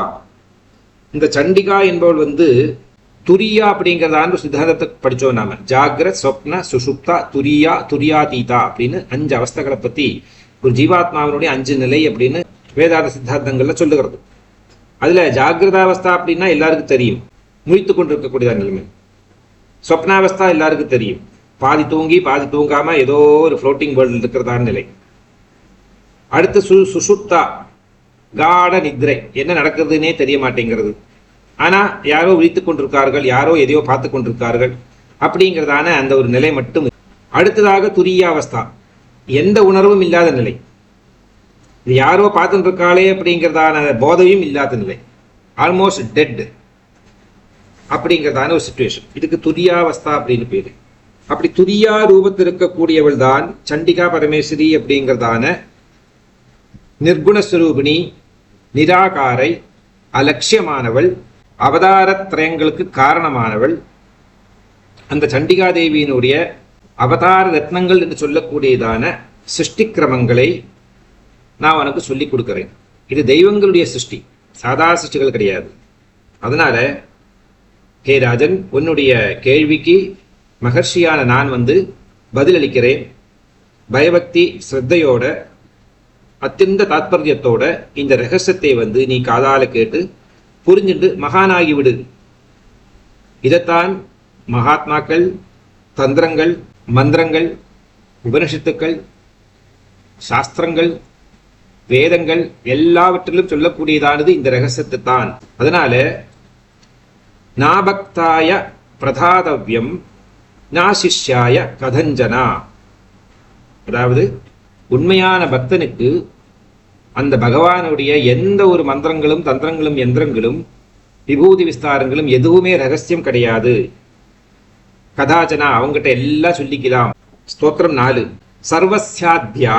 இந்த சண்டிகா என்பவள் துரியா அப்படிங்கிறதான சித்தாந்தத்தை படிச்சோம் நாம. ஜாகிரத், சொப்ன, சுஷுப்தா, துரியா, துரியாதீதா அப்படின்னு 5 அவஸ்தைகளை பத்தி ஒரு ஜீவாத்மாவினுடைய 5 நிலை அப்படின்னு வேதாந்த சித்தாந்தங்கள்ல சொல்லுகிறது. அதுல ஜாகிரதாவஸ்தா அப்படின்னா எல்லாருக்கும் தெரியும், முழித்து கொண்டிருக்கக்கூடியதான நிலைமை. சொப்னாவஸ்தா எல்லாருக்கும் தெரியும், பாதி தூங்கி பாதி தூங்காம ஏதோ ஒரு ஃப்ளோட்டிங் வேர்ல்டு இருக்கிறதான நிலை. அடுத்து சுஷுப்தா, காட நித்ரை, என்ன நடக்கிறதுனே தெரிய மாட்டேங்கிறது. ஆனா யாரோ விழித்துக் கொண்டிருக்கார்கள், யாரோ எதையோ பார்த்து கொண்டிருக்கார்கள் அப்படிங்கிறதான அந்த ஒரு நிலை மட்டும். அடுத்ததாக துரியாவஸ்தா, எந்த உணர்வும் இல்லாத நிலை. இது யாரோ பார்த்துட்டு இருக்காளே அப்படிங்கிறதான போதையும் இல்லாத நிலை, ஆல்மோஸ்ட் டெட் அப்படிங்கிறதான ஒரு சிச்சுவேஷன். இதுக்கு துரியாவஸ்தா அப்படின்னு பேரு. அப்படி துரியா ரூபத்தில் இருக்கக்கூடியவள் தான் சண்டிகா பரமேஸ்வரி அப்படிங்கிறதான நிர்குணஸ்வரூபிணி, நிராகாரை, அலட்சியமானவள், அவதாரத்திரயங்களுக்கு காரணமானவள். அந்த சண்டிகா தேவியினுடைய அவதார ரத்னங்கள் என்று சொல்லக்கூடியதான சிருஷ்டி கிரமங்களை நான் உனக்கு சொல்லிக் கொடுக்கிறேன். இது தெய்வங்களுடைய சிருஷ்டி, சாதாரண சிருஷ்டிகள் கிடையாது. அதனால ஹே ராஜன், உன்னுடைய கேள்விக்கு மகர்ஷியான நான் பதிலளிக்கிறேன். பயபக்தி ஸ்ரத்தையோட அத்தியந்த தாத்பரியத்தோட இந்த ரகசியத்தை நீ காதால கேட்டு புரிஞ்சுட்டு மகானாகி விடு. இதைத்தான் மகாத்மாக்கள் தந்திரங்கள் மந்திரங்கள் உபனிஷத்துக்கள் சாஸ்திரங்கள் வேதங்கள் எல்லாவற்றிலும் சொல்லக்கூடியதானது இந்த ரகசியத்தை தான். அதனால நாபக்தாய பிரதாதவ்யம் நாசிஷ்யாய கதஞ்சனா, அதாவது உண்மையான பக்தனுக்கு அந்த பகவானுடைய எந்த ஒரு மந்திரங்களும் தந்திரங்களும் யந்திரங்களும் விபூதி விஸ்தாரங்களும் எதுவுமே ரகசியம் கிடையாது. கதாச்சனா அவங்ககிட்ட எல்லாம் சொல்லிக்கலாம். ஸ்தோத்திரம் 4. சர்வஸ்யாத்யா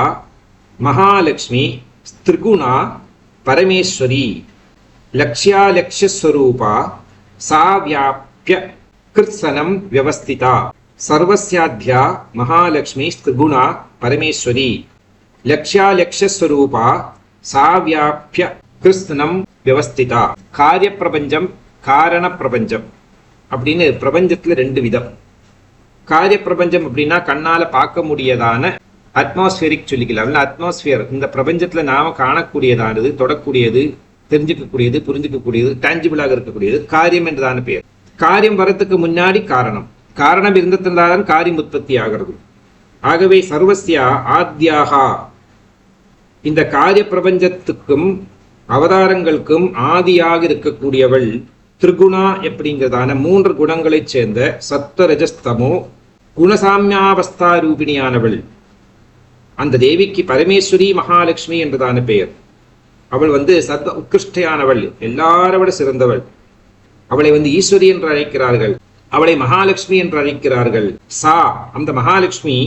மகாலட்சுமி ஸ்திரிகுணா பரமேஸ்வரி லக்ஷ்யாலக்ஷ்யஸ்வரூபா சா வியாப்ய கிருத்சனம் வியவஸ்திதா. சர்வஸ்யாத்யா மகாலட்சுமி ஸ்திரிகுணா பரமேஸ்வரி லக்ஷ்யாலக்ஷ்யஸ்வரூபா சா வியாப்ய கிருத்சனம் வியவஸ்திதா. காரிய பிரபஞ்சம் காரண பிரபஞ்சம் அப்படின்னு பிரபஞ்சத்துல 2 விதம். காரிய பிரபஞ்சம் அப்படின்னா கண்ணால பார்க்க முடியதான அட்மாஸ்பியரிக் சொல்லிக்கலாம். அட்மாஸ்பியர் இந்த பிரபஞ்சத்துல நாம காணக்கூடியதானது, தொடக்கூடியது, தெரிஞ்சுக்கக்கூடியது, புரிஞ்சுக்கக்கூடியது, டான்ஜிபிளாக இருக்கக்கூடியது காரியம் என்றதான பெயர். காரியம் வரத்துக்கு முன்னாடி காரணம், காரணம் இருந்ததுதான் காரியம் உற்பத்தி ஆகிறது. ஆகவே சர்வஸ்யா ஆத்யாகா, இந்த காரிய பிரபஞ்சத்துக்கும் அவதாரங்களுக்கும் ஆதியாக இருக்கக்கூடியவள் திரிகுணா அப்படிங்கிறதான 3 குணங்களைச் சேர்ந்த சத்வரஜஸ்தமோ குணசாமியாவஸ்தா ரூபிணியானவள். அந்த தேவிக்கு பரமேஸ்வரி மகாலட்சுமி என்றதான பெயர். அவள் சத்வ உத்கிருஷ்டையானவள், எல்லாரோட சிறந்தவள். அவளை ஈஸ்வரி என்று அழைக்கிறார்கள், அவளை மகாலட்சுமி என்று அழைக்கிறார்கள். சா அந்த மகாலட்சுமி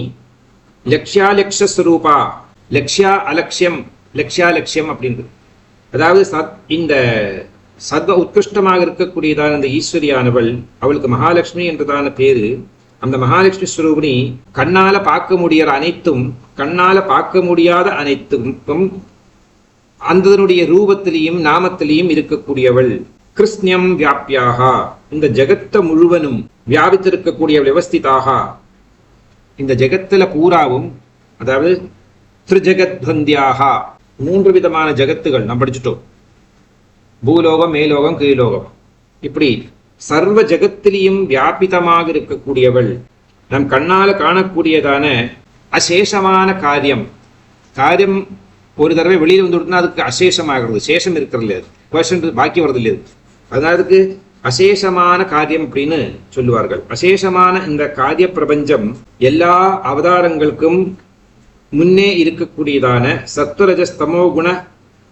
லக்ஷ்யாலக்ஷ்யஸ்வரூபா, லக்ஷ்யா அலட்சியம் லக்ஷ்யாலட்சியம் அப்படின்றது. அதாவது இந்த சத்வ உத்கிருஷ்டமாக இருக்கக்கூடியதான அந்த ஈஸ்வரியானவள், அவளுக்கு மகாலட்சுமி என்றதான பேரு. அந்த மகாலட்சுமி ஸ்வரூபிணி கண்ணால பார்க்க முடிகிற அனைத்தும், கண்ணால பார்க்க முடியாத அனைத்தும் அந்தனுடைய ரூபத்திலையும் நாமத்திலையும் இருக்கக்கூடியவள். கிருஷ்ணியம் வியாபியாக, இந்த ஜெகத்தை முழுவனும் வியாபித்திருக்கக்கூடிய வியவஸ்திதாக, இந்த ஜெகத்துல பூராவும், அதாவது திரிஜகத்வந்தியாக 3 விதமான ஜகத்துகள் நாம் படிச்சுட்டோம். பூலோகம், மேலோகம், கீழோகம், இப்படி சர்வ ஜகத்திலையும் வியாபிதமாக இருக்கக்கூடியவள். நம் கண்ணால காணக்கூடியதான அசேஷமான காரியம், காரியம் ஒரு தடவை வெளியில் வந்துவிட்டுனா அதுக்கு அசேஷமாகிறது, சேஷம் இருக்கிறது, பர்சன்ட் பாக்கி வருது இல்லையா. அதனால அதுக்கு அசேஷமான காரியம் அப்படின்னு சொல்லுவார்கள். அசேஷமான இந்த காரிய பிரபஞ்சம் எல்லா அவதாரங்களுக்கும் முன்னே இருக்கக்கூடியதான சத்வரஜஸ்தமோ குண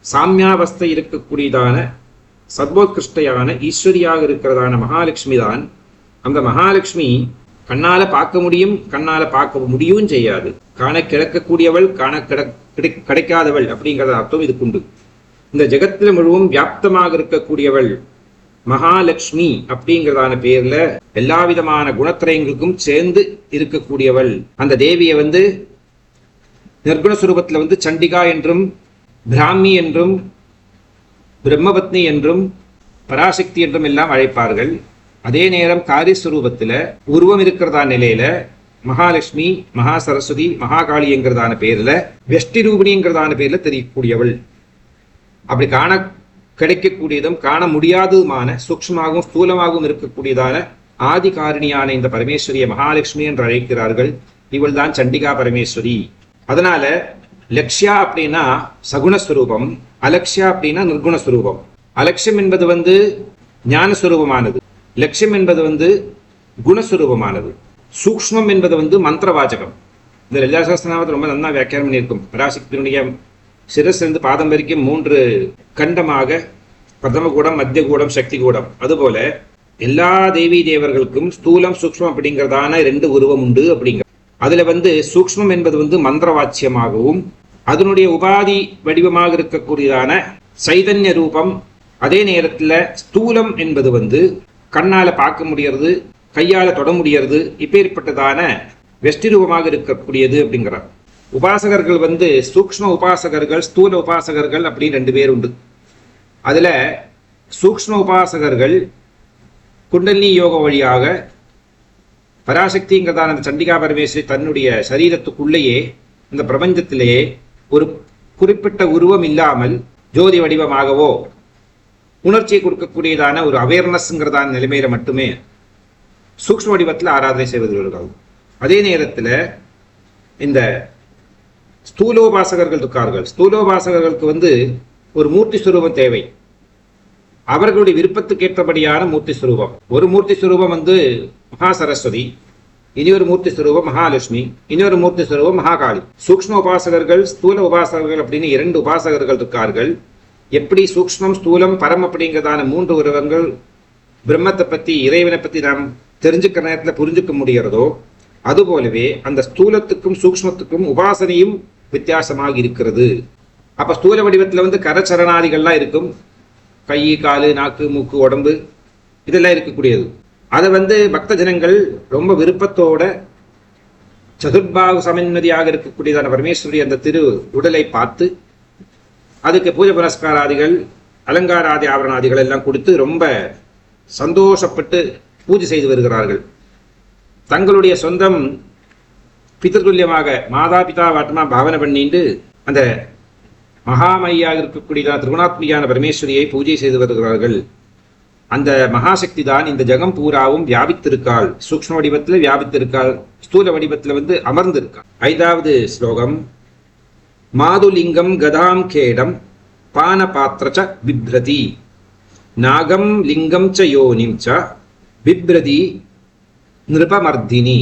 சாமியாவஸ்தை இருக்கக்கூடியதான சர்வோத்கிருஷ்டையான ஈஸ்வரியாக இருக்கிறதான மகாலட்சுமி தான். அந்த மகாலட்சுமி கண்ணால பார்க்க முடியும், கண்ணால பார்க்க முடியும் செய்யாது. காண கிடக்கக்கூடியவள், காண கிடைக்காதவள் அப்படிங்கிறத அர்த்தம் இதுக்குண்டு. இந்த ஜெகத்துல முழுவதும் வியாப்தமாக இருக்கக்கூடியவள் மகாலட்சுமி அப்படிங்கிறதான பேர்ல எல்லா விதமான குணத்திரயங்களுக்கும் சேர்ந்து இருக்கக்கூடியவள். அந்த தேவியை நிர்குணஸ்வரூபத்துல சண்டிகா என்றும், பிராமி என்றும், பிரம்மபத்னி என்றும், பராசக்தி என்றும் எல்லாம் அழைப்பார்கள். அதே நேரம் காரியஸ்வரூபத்துல உருவம் இருக்கிறதா நிலையில மகாலட்சுமி, மகா சரஸ்வதி, மகாகாளிங்கிறதான பேர்ல, வெஷ்டி ரூபிணிங்கிறதான பேர்ல தெரியக்கூடியவள். அப்படி காண கிடைக்கக்கூடியதும் காண முடியாததுமான சூக்ஷ்மாகவும் ஸ்தூலமாகவும் இருக்கக்கூடியதான ஆதிகாரிணியான இந்த பரமேஸ்வரியை மகாலட்சுமி என்று அழைக்கிறார்கள். இவள் தான் சண்டிகா பரமேஸ்வரி. அதனால லக்ஷ்யா அப்படின்னா சகுணஸ்வரூபம், அலக்ஷ்யா அப்படின்னா நிர்குணஸ்வரூபம். அலட்சியம் என்பது ஞானஸ்வரூபமானது, லட்சியம் என்பது குணஸ்வரூபமானது. சூக்ஷ்மம் என்பது மந்திரவாச்சகம். இந்த லலிதா சஹஸ்ரநாமத்தை ரொம்ப நல்லா வியாக்கியானம் பண்ணியிருக்கும். பராசக்தியினுடைய சிரசிலிருந்து பாதம் வரைக்கும் 3 கண்டமாக, பிரதம கூடம், மத்திய கூடம், சக்தி கூடம். அதுபோல எல்லா தேவி தேவர்களுக்கும் ஸ்தூலம் சூக்ஷ்மம் அப்படிங்கிறதான 2 உருவம் உண்டு. அப்படிங்கிற அதுல சூக்ஷ்மம் என்பது மந்திரவாச்சியமாகவும், அதனுடைய உபாதி வடிவமாக இருக்கக்கூடியதான சைதன்ய ரூபம். அதே நேரத்துல ஸ்தூலம் என்பது கண்ணால பார்க்க முடியறது, கையால தொட முடியறது, இப்பேற்பட்டதான வெஷ்டி ரூபமாக இருக்கக்கூடியது அப்படிங்கிறார். உபாசகர்கள் சூக்ஷ்ம உபாசகர்கள், ஸ்தூல உபாசகர்கள் அப்படின்னு 2 பேர் உண்டு. அதுல சூக்ஷ்ம உபாசகர்கள் குண்டலினி யோக வழியாக பராசக்திங்கிறதான அந்த சண்டிகா பரமேஸ்வரி தன்னுடைய சரீரத்துக்குள்ளேயே இந்த பிரபஞ்சத்திலேயே ஒரு குறிப்பிட்ட உருவம் இல்லாமல் ஜோதி வடிவமாகவோ உணர்ச்சியை கொடுக்கக்கூடியதான ஒரு அவேர்னஸ்ங்கிறதான நிலைமையில மட்டுமே சூக்ஷ்ம வடிவத்தில் ஆராதனை செய்வதற்காக. அதே நேரத்தில் இந்த ஸ்தூலோபாசகர்கள் இருக்கார்கள். ஸ்தூலோபாசகர்களுக்கு ஒரு மூர்த்தி சுரூபம் தேவை. அவர்களுடைய விருப்பத்துக்கு ஏற்றபடியான மூர்த்தி சுரூபம். ஒரு மூர்த்தி சுரூபம் மகா சரஸ்வதி, இனி ஒரு மூர்த்தி சுரூபம் மகாலட்சுமி, இனி ஒரு மூர்த்தி சுரூபம் மகாகாளி. சூக்ஷ்ம உபாசகர்கள், ஸ்தூல உபாசகர்கள் அப்படின்னு 2 உபாசகர்கள் இருக்கார்கள். எப்படி சூக்ஷ்மம், ஸ்தூலம், பரம் அப்படிங்கிறதான 3 உருவங்கள் பிரம்மத்தை பத்தி, இறைவனை பத்தி நாம் தெரிஞ்சுக்கிற நேரத்தில் புரிஞ்சுக்க முடிகிறதோ, அதுபோலவே அந்த ஸ்தூலத்துக்கும் சூக்ஷ்மத்துக்கும் உபாசனையும் வித்தியாசமாக இருக்கிறது. அப்ப ஸ்தூல வடிவத்தில் கரச்சரணாதிகள்லாம் இருக்கும். கை, காலு, நாக்கு, மூக்கு, உடம்பு இதெல்லாம் இருக்கக்கூடியது. அதை பக்த ஜனங்கள் ரொம்ப விருப்பத்தோட சதுர்பாகு சமன்மதியாக இருக்கக்கூடியதான பரமேஸ்வரி அந்த திரு உடலை பார்த்து அதுக்கு பூஜை புனஸ்காராதிகள், அலங்காராதி ஆபரணாதிகள் எல்லாம் கொடுத்து ரொம்ப சந்தோஷப்பட்டு பூஜை செய்து வருகிறார்கள். தங்களுடைய சொந்தம் பிதர்துல்யமாக மாதா பிதா வாட்டமா பாவனை பண்ணிட்டு அந்த மகாமையாக இருக்கக்கூடியதான திருகுணாத்மியான பரமேஸ்வரியை பூஜை செய்து வருகிறார்கள். அந்த மகாசக்தி தான் இந்த ஜகம் பூராவும் வியாபித்திருக்காள். சூக்ஷ்ம வடிவத்தில் வியாபித்திருக்காள், ஸ்தூல வடிவத்தில் அமர்ந்திருக்காள். 5வது ஸ்லோகம். மாதுலிங்கம் கதாம் கேடம் பான பாத்திரச்ச பிப்ரதி நாகம் லிங்கம் ச யோனிம் ச பிப்ரதி நிருபமர்தினி.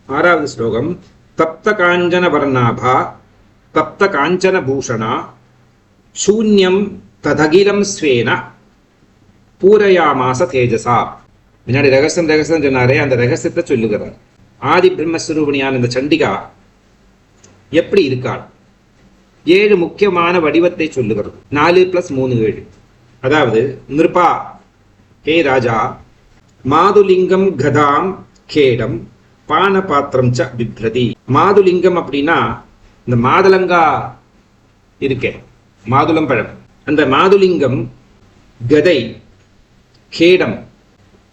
6வது ஸ்லோகம். தப்த காஞ்சன வர்ணாபா தப்த காஞ்சன பூஷணா சூன்யம் ததகிலம் ஸ்வேன பூரயாமாச தேஜசா. முன்னாடி ரகசியம் சொன்னாரே, அந்த ரகசியத்தை சொல்லுகிறார். ஆதி பிரம்மஸ்வரூபிணியான இந்த சண்டிகா எப்படி இருக்காள்? 7 முக்கியமான வடிவத்தை சொல்லுகிறது. 4+3 7. அதாவது நிருபா, ஹே ராஜா, மாதுலிங்கம் கதாம் கேடம் பான பாத்திரம் ச பிப்ரதி. மாதுலிங்கம் அப்படின்னா இந்த மாதுளங்கா இருக்கே, மாதுளம் பழம். அந்த மாதுலிங்கம், கதை, கேடம்,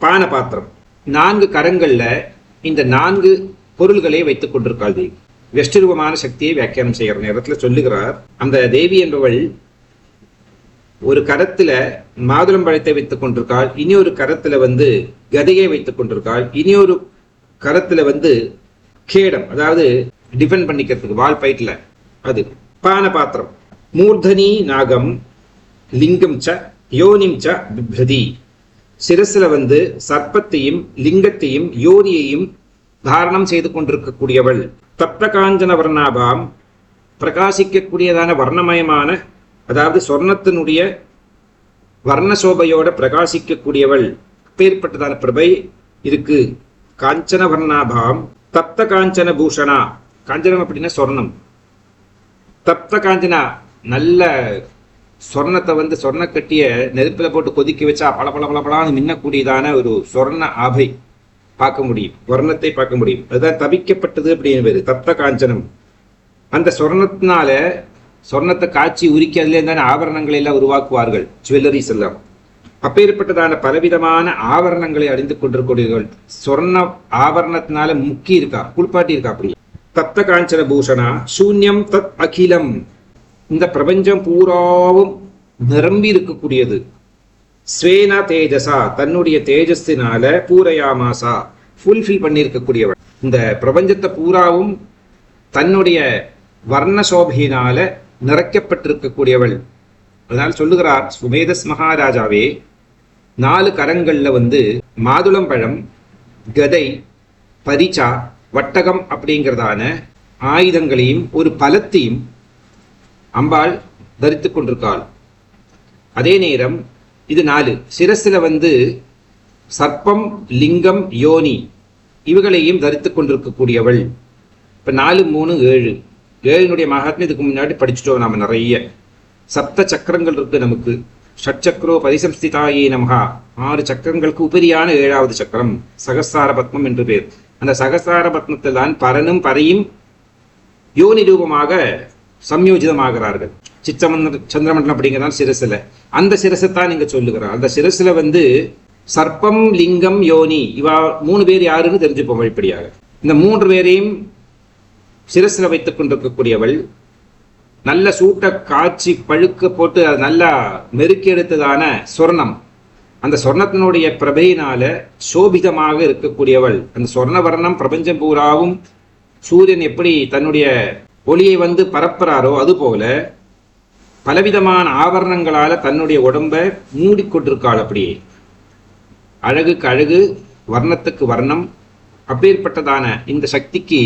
பான பாத்திரம், 4 கரங்கள்ல இந்த 4 பொருள்களை வைத்துக் கொண்டிருக்காள் தேவி. வெஷ்டிரூபமான சக்தியை வியாக்கியானம் செய்கிற நேரத்தில் சொல்லுகிறார், அந்த தேவி என்பவள் ஒரு கரத்துல மாதுளம் பழத்தை வைத்துக் கொண்டிருக்காள், இனி ஒரு கரத்துல கதையை வைத்துக் கொண்டிருக்காள், இனி ஒரு கரத்துல கேடம், அதாவது டிஃபெண்ட் பண்ணிக்கிறதுக்கு வால் பைட்ல அது பான பாத்திரம். மூர்தனி நாகம் லிங்கம் ச யோனிம் ச பிப்ரதி. சிரசுல சர்ப்பத்தையும் லிங்கத்தையும் யோனியையும் தாரணம் செய்து கொண்டிருக்கக்கூடியவள். தப்த காஞ்சன வர்ணாபாம், பிரகாசிக்கக்கூடியதான வர்ணமயமான, அதாவது சொர்ணத்தினுடைய வர்ணசோபையோட பிரகாசிக்கக்கூடியவள். பேர்பட்டதான பிரபை இருக்கு. காஞ்சன வர்ணாபாம் தப்த காஞ்சன பூஷணா. காஞ்சனம் அப்படின்னா சொர்ணம். தப்த காஞ்சனா, நல்ல சொர்ணத்தை சொர்ண கட்டிய நெருப்பில் போட்டு கொதிக்க வச்சா பல பல பல பலான்னு மின்னக்கூடியதான ஒரு சொர்ண ஆபை பார்க்க முடியும், வர்ணத்தை பார்க்க முடியும். அதுதான் தபிக்கப்பட்டது அப்படின்னு பேரு, தப்த காஞ்சனம். அந்த சொர்ணத்தினால சொர்ணத்தை காய்ச்சி உரிக்கி அதுல இருந்தான ஆபரணங்களை எல்லாம் உருவாக்குவார்கள், ஜுவல்லரிஸ் எல்லாம். அப்பேற்பட்டதான பலவிதமான ஆபரணங்களை அணிந்து கொண்டிருக்கூடியவர்கள். சொர்ண ஆபரணத்தினால முக்கி இருக்கா, குளிப்பாட்டி இருக்கா. அப்படி தப்த காஞ்சன பூஷணா சூன்யம் தத் அகிலம். இந்த பிரபஞ்சம் பூராவும் நிரம்பி இருக்கக்கூடியது. ஸ்வேன தேஜசா, தன்னுடைய தேஜஸினால, பூரயாமாசா, ஃபுல்ஃபில் பண்ணி இருக்கக்கூடியவள். இந்த பிரபஞ்சத்தை பூராவும் தன்னுடைய வர்ண சோபையினால நிறைக்கப்பட்டிருக்கக்கூடியவள். அதனால் சொல்லுகிறார் சுமேதஸ் மகாராஜாவே, 4 கரங்கள்ல மாதுளம் பழம், கதை, பரிச்சா, வட்டகம் அப்படிங்கிறதான ஆயுதங்களையும் ஒரு பலத்தையும் அம்பாள் தரித்துக் கொண்டிருக்காள். அதே நேரம் இது 4 சிரசுல சர்ப்பம், லிங்கம், யோனி இவைகளையும் தரித்துக் கொண்டிருக்கக்கூடியவள். இப்ப 4, 3, 7 7னுடைய மகாத்மியம் இதுக்கு முன்னாடி படிச்சுட்டோம் நாம நிறைய. சப்த சக்கரங்கள் இருக்கு நமக்கு. ஷட்சக்ரோ பரிசம்ஸ்திதாயே நமகா. 6 சக்கரங்களுக்கு உபரியான 7வது சக்கரம் சகசார பத்மம் என்று பேர். அந்த சகசார பத்மத்தில் தான் பரனும் பரையும் யோனி ரூபமாக சம்யோஜிதமாகிறார்கள். சந்திரமண்டலம் அப்படிங்கிறதான் சிரசுல. அந்த சிரசைத்தான் நீங்க சொல்லுகிறார். அந்த சிரசுல சர்ப்பம், லிங்கம், யோனி இவா 3 பேர் யாருன்னு தெரிஞ்சுப்போம் வழிப்படியாக. இந்த 3 பேரையும் சிரசுல வைத்துக் கொண்டிருக்கக்கூடியவள். நல்ல சூட்டை காய்ச்சி பழுக்க போட்டு அது நல்லா மெருக்கி எடுத்ததான சொர்ணம், அந்த சொர்ணத்தினுடைய பிரபையினால சோபிதமாக இருக்கக்கூடியவள். அந்த சொர்ண வர்ணம் பிரபஞ்சம் பூராவும் சூரியன் எப்படி தன்னுடைய ஒளியை வந்து பரப்புறாரோ அதுபோல பலவிதமான ஆவரணங்களால தன்னுடைய உடம்பை மூடிக்கொண்டிருக்காள். அப்படியே அழகுக்கு அழகு, வர்ணத்துக்கு வர்ணம். அப்பேற்பட்டதான இந்த சக்திக்கு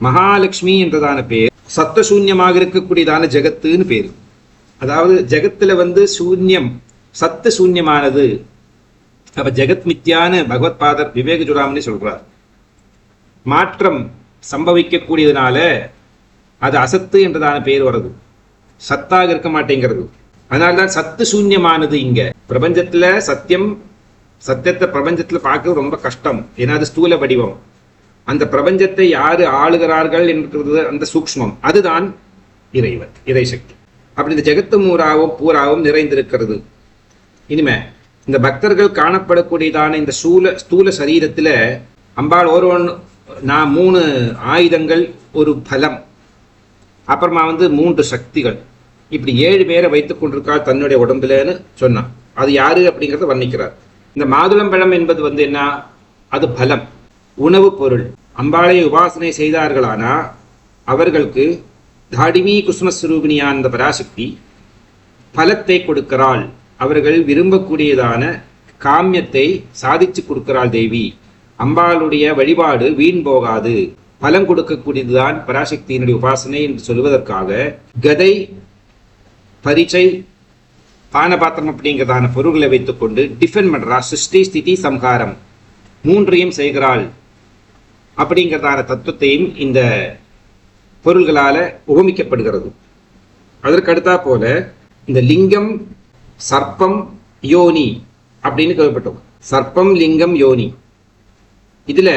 மகாலட்சுமி என்றதான பேர். சத்தசூன்யமாக இருக்கக்கூடியதான ஜெகத்துன்னு பேர். அதாவது ஜெகத்துல வந்து சூன்யம், சத்து சூன்யமானது. அப்ப ஜெகத் மித்யான்னு பகவத்பாதர் விவேக ஜுடாமணி சொல்றார். மாற்றம் சம்பவிக்கக்கூடியதுனால அது அசத்து என்றதான பேர் வருது, சத்தாக இருக்க மாட்டேங்கிறது. அதனால்தான் சத்து சூன்யமானது. இங்க பிரபஞ்சத்துல சத்தியத்தை பிரபஞ்சத்துல பார்க்கறது ரொம்ப கஷ்டம். ஏன்னா அது ஸ்தூல வடிவம். அந்த பிரபஞ்சத்தை யாரு ஆளுகிறார்கள் என்கிறது அந்த சூக்ஷ்மம், அதுதான் இறைவன், இறை சக்தி. அப்படி இந்த ஜெகத்து பூராவும் நிறைந்திருக்கிறது. இனிமே இந்த பக்தர்கள் காணப்படக்கூடியதான இந்த ஸ்தூல சரீரத்துல அம்பாள் நான் 3 ஆயுதங்கள், ஒரு பலம், அப்புறமா வந்து 3 சக்திகள், இப்படி 7 பேரை வைத்துக் கொண்டிருக்காள் தன்னுடைய உடம்புலன்னு சொன்னான். அது யாரு அப்படிங்கறத வர்ணிக்கிறார். இந்த மாதுளம்பழம் என்பது வந்து என்ன? அது பலம், உணவு பொருள். அம்பாளை உபாசனை செய்தார்களானா அவர்களுக்கு தாடிமி குஸ்மஸ்வரூபிணியான அந்த பராசக்தி பலத்தை கொடுக்கிறாள். அவர்கள் விரும்பக்கூடியதான காமியத்தை சாதிச்சு கொடுக்கிறாள் தேவி. அம்பாளுடைய வழிபாடு வீண் போகாது, பலம் கொடுக்கக்கூடியதுதான் பராசக்தியினுடைய உபாசனை என்று சொல்வதற்காக கதை, பரிச்சை, பானபாத்திரம் அப்படிங்கிறதான பொருள்களை வைத்துக் கொண்டு டிஃபெண்ட் பண்றா. சிருஷ்டி, ஸ்திதி, சம்ஹாரம் 3ஐயும் செய்கிறாள் அப்படிங்கிறதான தத்துவத்தையும் இந்த பொருள்களால உபமிக்கப்படுகிறது. அதற்கு அடுத்தா போல இந்த லிங்கம், சர்ப்பம், யோனி அப்படின்னு கேள்விப்பட்டோம். சர்ப்பம், லிங்கம், யோனி. இதுல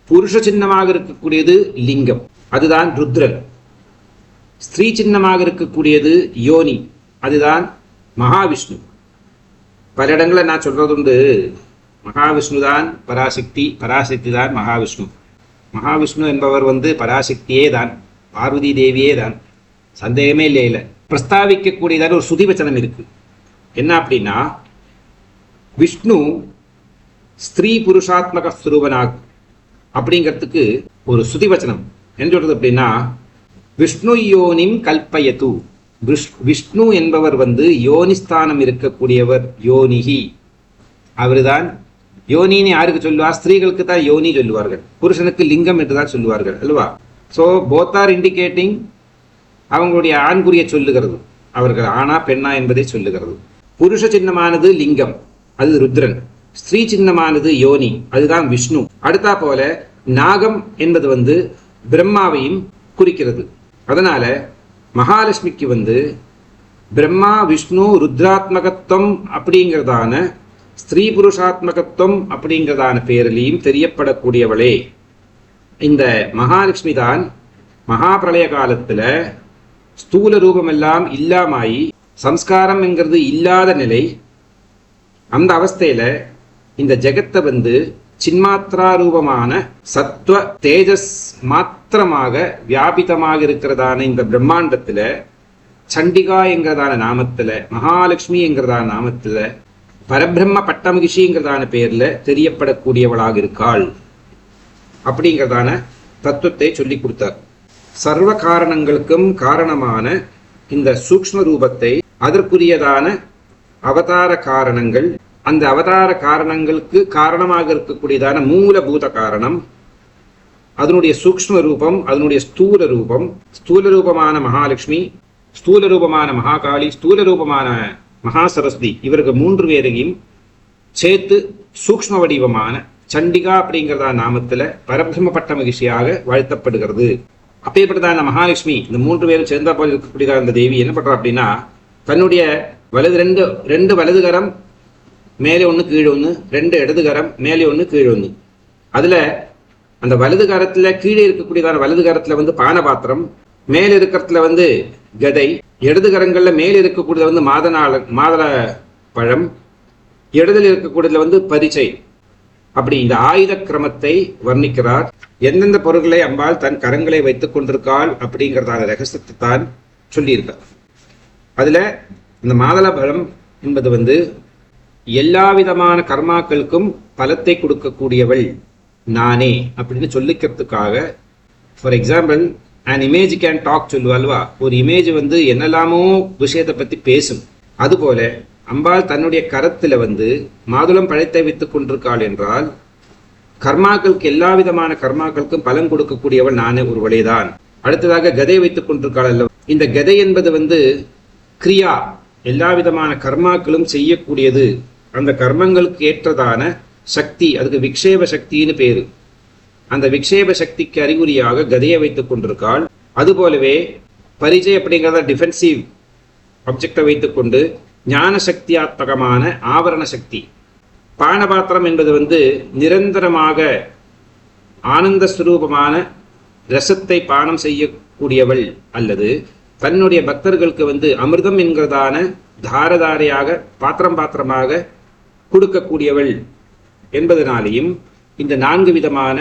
புருஷ சின்னமாக இருக்கக்கூடியது லிங்கம், அதுதான் ருத்ரன். ஸ்திரீ சின்னமாக இருக்கக்கூடியது யோனி, அதுதான் மகாவிஷ்ணு. பல இடங்களை நான் சொல்றதுண்டு, மகாவிஷ்ணு தான் பராசக்தி, பராசக்தி தான் மகாவிஷ்ணு. மகாவிஷ்ணு என்பவர் வந்து பராசக்தியே தான், பார்வதி தேவியே தான், சந்தேகமே இல்லை. பிரஸ்தாவிக்கக்கூடியதான ஒரு சுதிவச்சனம் இருக்கு. என்ன அப்படின்னா, விஷ்ணு ஸ்திரீ புருஷாத்மக ஸ்வரூபனாக அப்படிங்கிறதுக்கு ஒரு சுதிவச்சனம் என்ன சொல்றது அப்படின்னா, விஷ்ணு யோனிம் கல்பயது. விஷ்ணு என்பவர் வந்து யோனிஸ்தானம் இருக்கக்கூடியவர், யோனிகி. அவருதான் யோனின்னு யாருக்கு சொல்லுவார்? ஸ்திரீகளுக்கு தான் யோனி சொல்லுவார்கள், புருஷனுக்கு லிங்கம் என்றுதான் சொல்லுவார்கள் அல்லவா? ஸோ போத் ஆர் இண்டிகேட்டிங் அவங்களுடைய ஆண்குறியை சொல்லுகிறது, அவர்கள் ஆனா பெண்ணா என்பதை சொல்லுகிறது. புருஷ சின்னமானது லிங்கம், அது ருத்ரன். ஸ்திரீ சின்னமானது யோனி, அதுதான் விஷ்ணு. அடுத்தா போல நாகம் என்பது வந்து பிரம்மாவையும் குறிக்கிறது. அதனால மகாலட்சுமிக்கு வந்து பிரம்மா, விஷ்ணு, ருத்ராத்மகத்துவம் அப்படிங்கிறதான ஸ்திரீ புருஷாத்மகத்துவம் அப்படிங்கிறதான பேரிலையும் தெரியப்படக்கூடியவளே. இந்த மகாலட்சுமி தான் மகாபிரளய காலத்துல ஸ்தூல ரூபமெல்லாம் இல்லாமாயி சம்ஸ்காரம் என்கிறது இல்லாத நிலை. அந்த அவஸ்தையில இந்த ஜெகத்தை வந்து சின்மாத்ரா ரூபமான சத்வ தேஜஸ் மாத்திரமாக வியாபிதமாக இருக்கிறதான இந்த பிரம்மாண்டத்துல சண்டிகா என்கிறதான நாமத்துல, மகாலட்சுமி என்கிறதான நாமத்துல, பரபிரம்ம பட்டமகிஷிங்கிறதான பேர்ல தெரியப்படக்கூடியவளாக இருக்காள் அப்படிங்கிறதான தத்துவத்தை சொல்லி கொடுத்தார். சர்வ காரணங்களுக்கும் காரணமான இந்த சூக்ஷ்ம ரூபத்தை, அதற்குரியதான அவதார காரணங்கள், அந்த அவதார காரணங்களுக்கு காரணமாக இருக்கக்கூடியதான மூலபூத காரணம், அதனுடைய சூக்ஷ்ம ரூபம், அதனுடைய ஸ்தூல ரூபம், ஸ்தூல ரூபமான மகாலட்சுமி, ஸ்தூல ரூபமான மகாகாளி, ஸ்தூல ரூபமான மகாசரஸ்வதி, இவருக்கு 3 பேரையும் சேர்த்து சூக்ஷ்ம வடிவமான சண்டிகா அப்படிங்கிறதா நாமத்துல பரபிரம்ம பட்ட மகிழ்ச்சியாக வாழ்த்தப்படுகிறது. அப்பேற்பட்டதான மகாலட்சுமி இந்த 3 பேரும் சேர்ந்தா போல இருக்கக்கூடியதா அந்த தேவி என்ன பண்றா அப்படின்னா, தன்னுடைய ரெண்டு வலதுகரம் மேலே 1 கீழே 1, 2 இடதுகரம் மேலே 1 கீழே 1. அதுல அந்த வலதுகரத்துல கீழே இருக்கக்கூடியதான வலதுகரத்துல வந்து பானபாத்திரம், மேல இருக்கிறதுல வந்து கதை, இடதுகரங்கள்ல மேலே இருக்கக்கூடியது வந்து மாதள பழம், இடதுல இருக்கக்கூடியதுல வந்து பரிச்சை. அப்படி இந்த ஆயுத கிரமத்தை வர்ணிக்கிறார். எந்தெந்த பொருட்களை அம்பாள் தன் கரங்களை வைத்துக் கொண்டிருக்காள் அப்படிங்கிறதான ரகசியத்தை தான் சொல்லியிருக்கார். அதுல இந்த மாதள பழம் என்பது எல்லா விதமான கர்மாக்களுக்கும் பலத்தை கொடுக்கக்கூடியவள் நானே அப்படின்னு சொல்லிக்கிறதுக்காக, for example an image can talk சொல்லுவாள்வா, ஒரு இமேஜ் என்னெல்லாமோ விஷயத்தை பத்தி பேசும். அதுபோல அம்பாள் தன்னுடைய கரத்துல மாதுளம் பழத்தை வைத்துக் கொண்டிருக்காள் என்றால் கர்மாக்களுக்கு எல்லா விதமான கர்மாக்களுக்கும் பலன் கொடுக்கக்கூடியவள் நானே ஒருவளேதான். அடுத்ததாக கதை வைத்துக் கொண்டிருக்காள் அல்ல, இந்த கதை என்பது கிரியா, எல்லா விதமான கர்மாக்களும் செய்யக்கூடியது. அந்த கர்மங்களுக்கு ஏற்றதான சக்தி, அதுக்கு விக்ஷேப சக்தின்னு பேரு. அந்த விக்ஷேப சக்திக்கு அறிகுறியாக கதையை வைத்துக் கொண்டிருக்காள். அதுபோலவே பரிஜை அப்படிங்கிறத டிஃபென்சிவ் ஆப்ஜெக்டை வைத்துக் கொண்டு ஞான சக்தியாத்மகமான ஆவரண சக்தி. பானபாத்திரம் என்பது நிரந்தரமாக ஆனந்த ஸ்வரூபமான ரசத்தை பானம் செய்யக்கூடியவள் அல்லது தன்னுடைய பக்தர்களுக்கு அமிர்தம் என்கிறதான தாரதாரையாக பாத்திரமாக கொடுக்கக்கூடியவள் என்பதனாலேயும் இந்த 4 விதமான,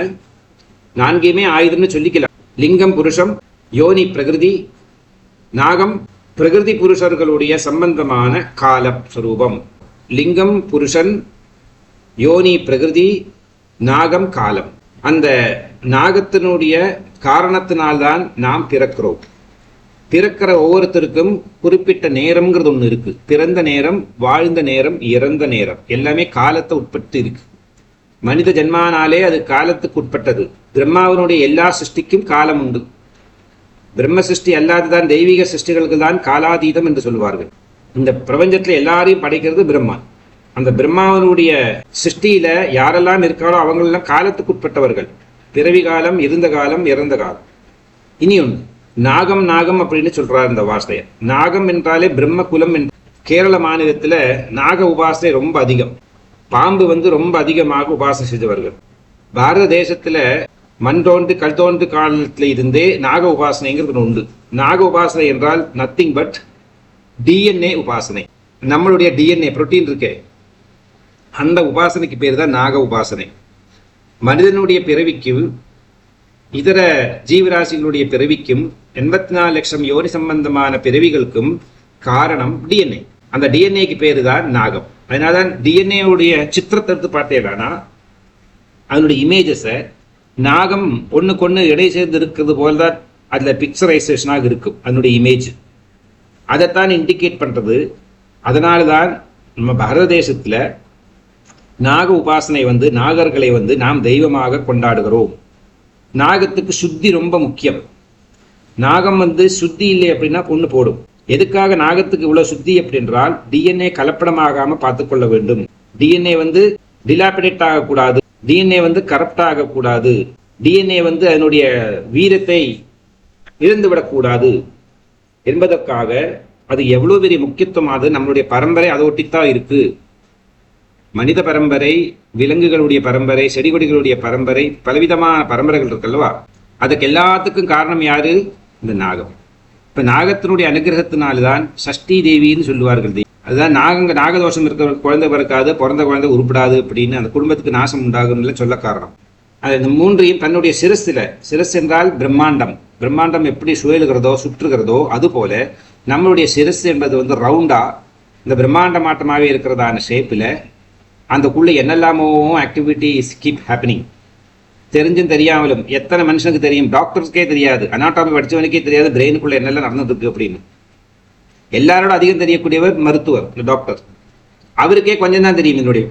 4மே ஆயுதம்னு சொல்லிக்கலாம். லிங்கம் புருஷம், யோனி பிரகிருதி, நாகம் பிரகிருதி புருஷர்களுடைய சம்பந்தமான கால ஸ்வரூபம். லிங்கம் புருஷன், யோனி பிரகிருதி, நாகம் காலம். அந்த நாகத்தினுடைய காரணத்தினால்தான் நாம் பிறக்கிறோம். பிறக்கிற ஒவ்வொருத்தருக்கும் குறிப்பிட்ட நேரம்ங்கிறது ஒன்று இருக்கு. பிறந்த நேரம், வாழ்ந்த நேரம், இறந்த நேரம் எல்லாமே காலத்தை உட்பட்டு இருக்கு. மனித ஜென்மானாலே அது காலத்துக்கு உட்பட்டது. பிரம்மாவினுடைய எல்லா சிருஷ்டிக்கும் காலம் உண்டு. பிரம்ம சிருஷ்டி அல்லாததான் தெய்வீக சிருஷ்டிகளுக்கு தான் காலாதீதம் என்று சொல்வார்கள். இந்த பிரபஞ்சத்துல எல்லாரையும் படைக்கிறது பிரம்மா. அந்த பிரம்மாவனுடைய சிருஷ்டியில யாரெல்லாம் இருக்காளோ அவங்களெல்லாம் காலத்துக்கு உட்பட்டவர்கள். பிறவி காலம், இருந்த காலம், இறந்த காலம். இனி ஒன்று நாகம், நாகம் அப்படின்னு சொல்றாரு இந்த வார்த்தையை. நாகம் என்றாலே பிரம்ம குலம். கேரள மாநிலத்துல நாக உபாசனை ரொம்ப அதிகம். பாம்பு ரொம்ப அதிகமாக உபாசனை செய்தவர்கள். பாரத தேசத்துல மண் தோன்று கல் தோன்று காலத்துல இருந்தே நாக உபாசனைங்கிறது உண்டு. நாக உபாசனை என்றால் நத்திங் பட் டிஎன்ஏ உபாசனை. நம்மளுடைய டிஎன்ஏ புரோட்டீன் இருக்கே, அந்த உபாசனைக்கு பேர் தான் நாக உபாசனை. மனிதனுடைய பிறவிக்கும் இதர ஜீவராசிகளுடைய பிறவிக்கும் 84 லட்சம் யோனி சம்பந்தமான பிறவிகளுக்கும் காரணம் டிஎன்ஏ. அந்த டிஎன்ஏக்கு பேரு தான் நாகம். அதனால்தான் டிஎன்ஏ உடைய சித்திரத்தை எடுத்து பார்த்தேன்னா அதனுடைய இமேஜஸை நாகம் ஒண்ணுக்கு ஒண்ணு இடை சேர்ந்து இருக்கிறது போல்தான் அதுல பிக்சரைசேஷனாக இருக்கும் அதனுடைய இமேஜ். அதைத்தான் இண்டிகேட் பண்றது. அதனால்தான் நம்ம பாரத தேசத்துல நாக உபாசனை நாகர்களை நாம் தெய்வமாக கொண்டாடுகிறோம். நாகத்துக்கு சுத்தி ரொம்ப முக்கியம். நாகம் சுத்தி இல்லை அப்படின்னா பொண்ணு போடும். எதுக்காக நாகத்துக்கு இவ்வளவு சுத்தி அப்படின்றால் டிஎன்ஏ கலப்படமாகாம பார்த்துக்கொள்ள வேண்டும். டிஎன்ஏ டிலாபிடேட் ஆகக்கூடாது. டிஎன்ஏ கரப்ட் ஆகக்கூடாது. டிஎன்ஏ அதனுடைய வீரத்தை இழந்து விடக்கூடாது என்பதற்காக அது எவ்வளவு பெரிய முக்கியத்துவமானது. நம்மளுடைய பரம்பரை அதை ஒட்டித்தான் இருக்கு. மனித பரம்பரை, விலங்குகளுடைய பரம்பரை, செடி கொடிகளுடைய பரம்பரை, பலவிதமான பரம்பரைகள் இருக்குல்லவா. அதுக்கு எல்லாத்துக்கும் காரணம் யாரு? இந்த நாகம். இப்ப நாகத்தினுடைய அனுகிரகத்தினால்தான் சஷ்டி தேவின்னு சொல்லுவார்கள். அதுதான் நாகதோஷம் இருக்கிற குழந்தை பிறக்காது, பிறந்த குழந்தை உருப்படாது அப்படின்னு அந்த குடும்பத்துக்கு நாசம் உண்டாகும்னு சொல்ல காரணம். அது இந்த 3ஐயும் தன்னுடைய சிரஸ் என்றால் பிரம்மாண்டம். பிரம்மாண்டம் எப்படி சுழலுகிறதோ சுற்றுகிறதோ அதுபோல நம்மளுடைய சிரஸ் என்பது ரவுண்டா இந்த பிரம்மாண்ட மாட்டமாவே இருக்கிறதான ஷேப்பில் அந்தக்குள்ள என்னெல்லாமோ ஆக்டிவிட்டிஸ் கீப் ஹேப்பனிங். தெரிஞ்சும் தெரியாமலும் எத்தனை மனுஷனுக்கு தெரியும்? டாக்டர்ஸ்க்கே தெரியாது, அனாட்டாமி படித்தவனுக்கே தெரியாது பிரெயினுக்குள்ள என்னெல்லாம் நடந்துருக்கு அப்படின்னு. எல்லாரோட அதிகம் தெரியக்கூடியவர் மருத்துவர், டாக்டர். அவருக்கே கொஞ்சம் தான் தெரியும் என்னுடைய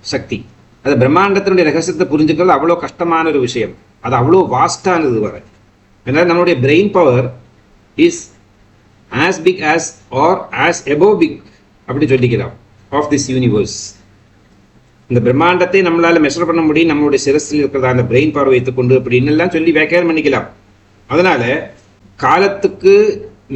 சக்தி. அது பிரம்மாண்டத்தினுடைய ரகசியத்தை புரிஞ்சுக்கிறது அவ்வளோ கஷ்டமான ஒரு விஷயம். அது அவ்வளோ வாஸ்டானது வர. ஏன்னா நம்மளுடைய brain power is as big as or as above big அப்படி சொல்லிக்கலாம் ஆஃப் திஸ் யூனிவர்ஸ். இந்த பிரம்மாண்டத்தை நம்மளால மெஷர் பண்ண முடியும் நம்மளுடைய சிரஸில் இருக்கிறதா அந்த பிரெயின் பவர் வைத்துக்கொண்டு அப்படின்னு எல்லாம் சொல்லி வியாக்கியானம் பண்ணிக்கலாம். அதனால காலத்துக்கு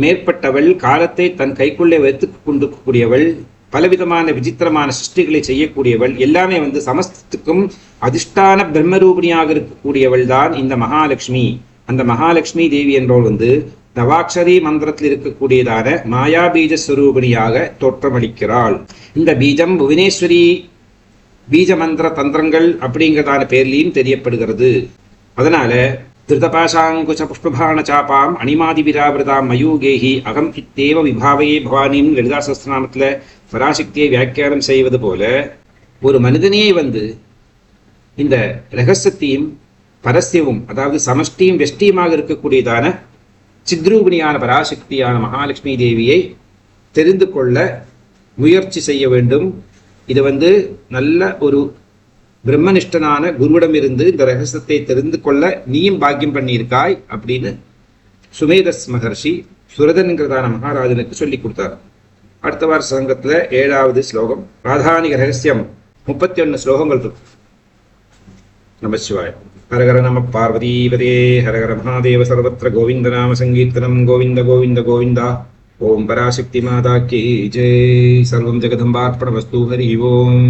மேற்பட்டவள், காலத்தை தன் கைக்குள்ளே வைத்துக் கொண்டிருக்கக்கூடியவள், பலவிதமான விசித்திரமான சிருஷ்டிகளை செய்யக்கூடியவள், எல்லாமே சமஸ்தத்துக்கும் அதிஷ்டான பிரம்மரூபிணியாக இருக்கக்கூடியவள் தான் இந்த மகாலட்சுமி. அந்த மகாலட்சுமி தேவி என்பவள் நவாட்சரி மந்திரத்தில் இருக்கக்கூடியதான மாயா பீஜ ஸ்வரூபிணியாக தோற்றமளிக்கிறாள். இந்த பீஜம் புவனேஸ்வரி பீஜ மந்திர தந்திரங்கள் அப்படிங்கிறதான பேர்லையும் தெரியப்படுகிறது. அதனால திருதபாசாங்குச்ச புஷ்பபாண சாப்பாம் அணிமாதி விராவிரதாம் மயூகேஹி அகம் இத்தேவ விபாவையே பவானின்னு லலிதா சஹஸ்ரநாமத்துல பராசக்தியை வியாக்கியானம் செய்வது போல ஒரு மனிதனே வந்து இந்த ரகசியத்தையும் பரஸ்யவும் அதாவது சமஷ்டியும் வெஷ்டியுமாக இருக்கக்கூடியதான சித்ரூபிணியான பராசக்தியான மகாலட்சுமி தேவியை தெரிந்து கொள்ள முயற்சி செய்ய வேண்டும். இது வந்து நல்ல ஒரு பிரம்மனிஷ்டனான குருவிடம் இருந்து இந்த ரகசியத்தை தெரிந்து கொள்ள நீயும் பாக்கியம் பண்ணியிருக்காய் அப்படின்னு சுமேதஸ் மகர்ஷி சுரதன்கிறதான மகாராஜனுக்கு சொல்லி கொடுத்தார். அடுத்த வார சங்கத்துல 7வது ஸ்லோகம். ராதானிக ரகசியம் 31 ஸ்லோகங்கள் இருக்கு. நமசிவாய. ஹரஹர நம பார்வதீபதே ஹரஹர மகாதேவ சர்வத்திர கோவிந்த நாம சங்கீர்த்தனம் கோவிந்த கோவிந்த கோவிந்தா. ஓம் பராசக்தி மாதா கி ஜெய். சர்வம் ஜெகதம்பார்ப்பணமஸ்து. ஹரி ஓம்.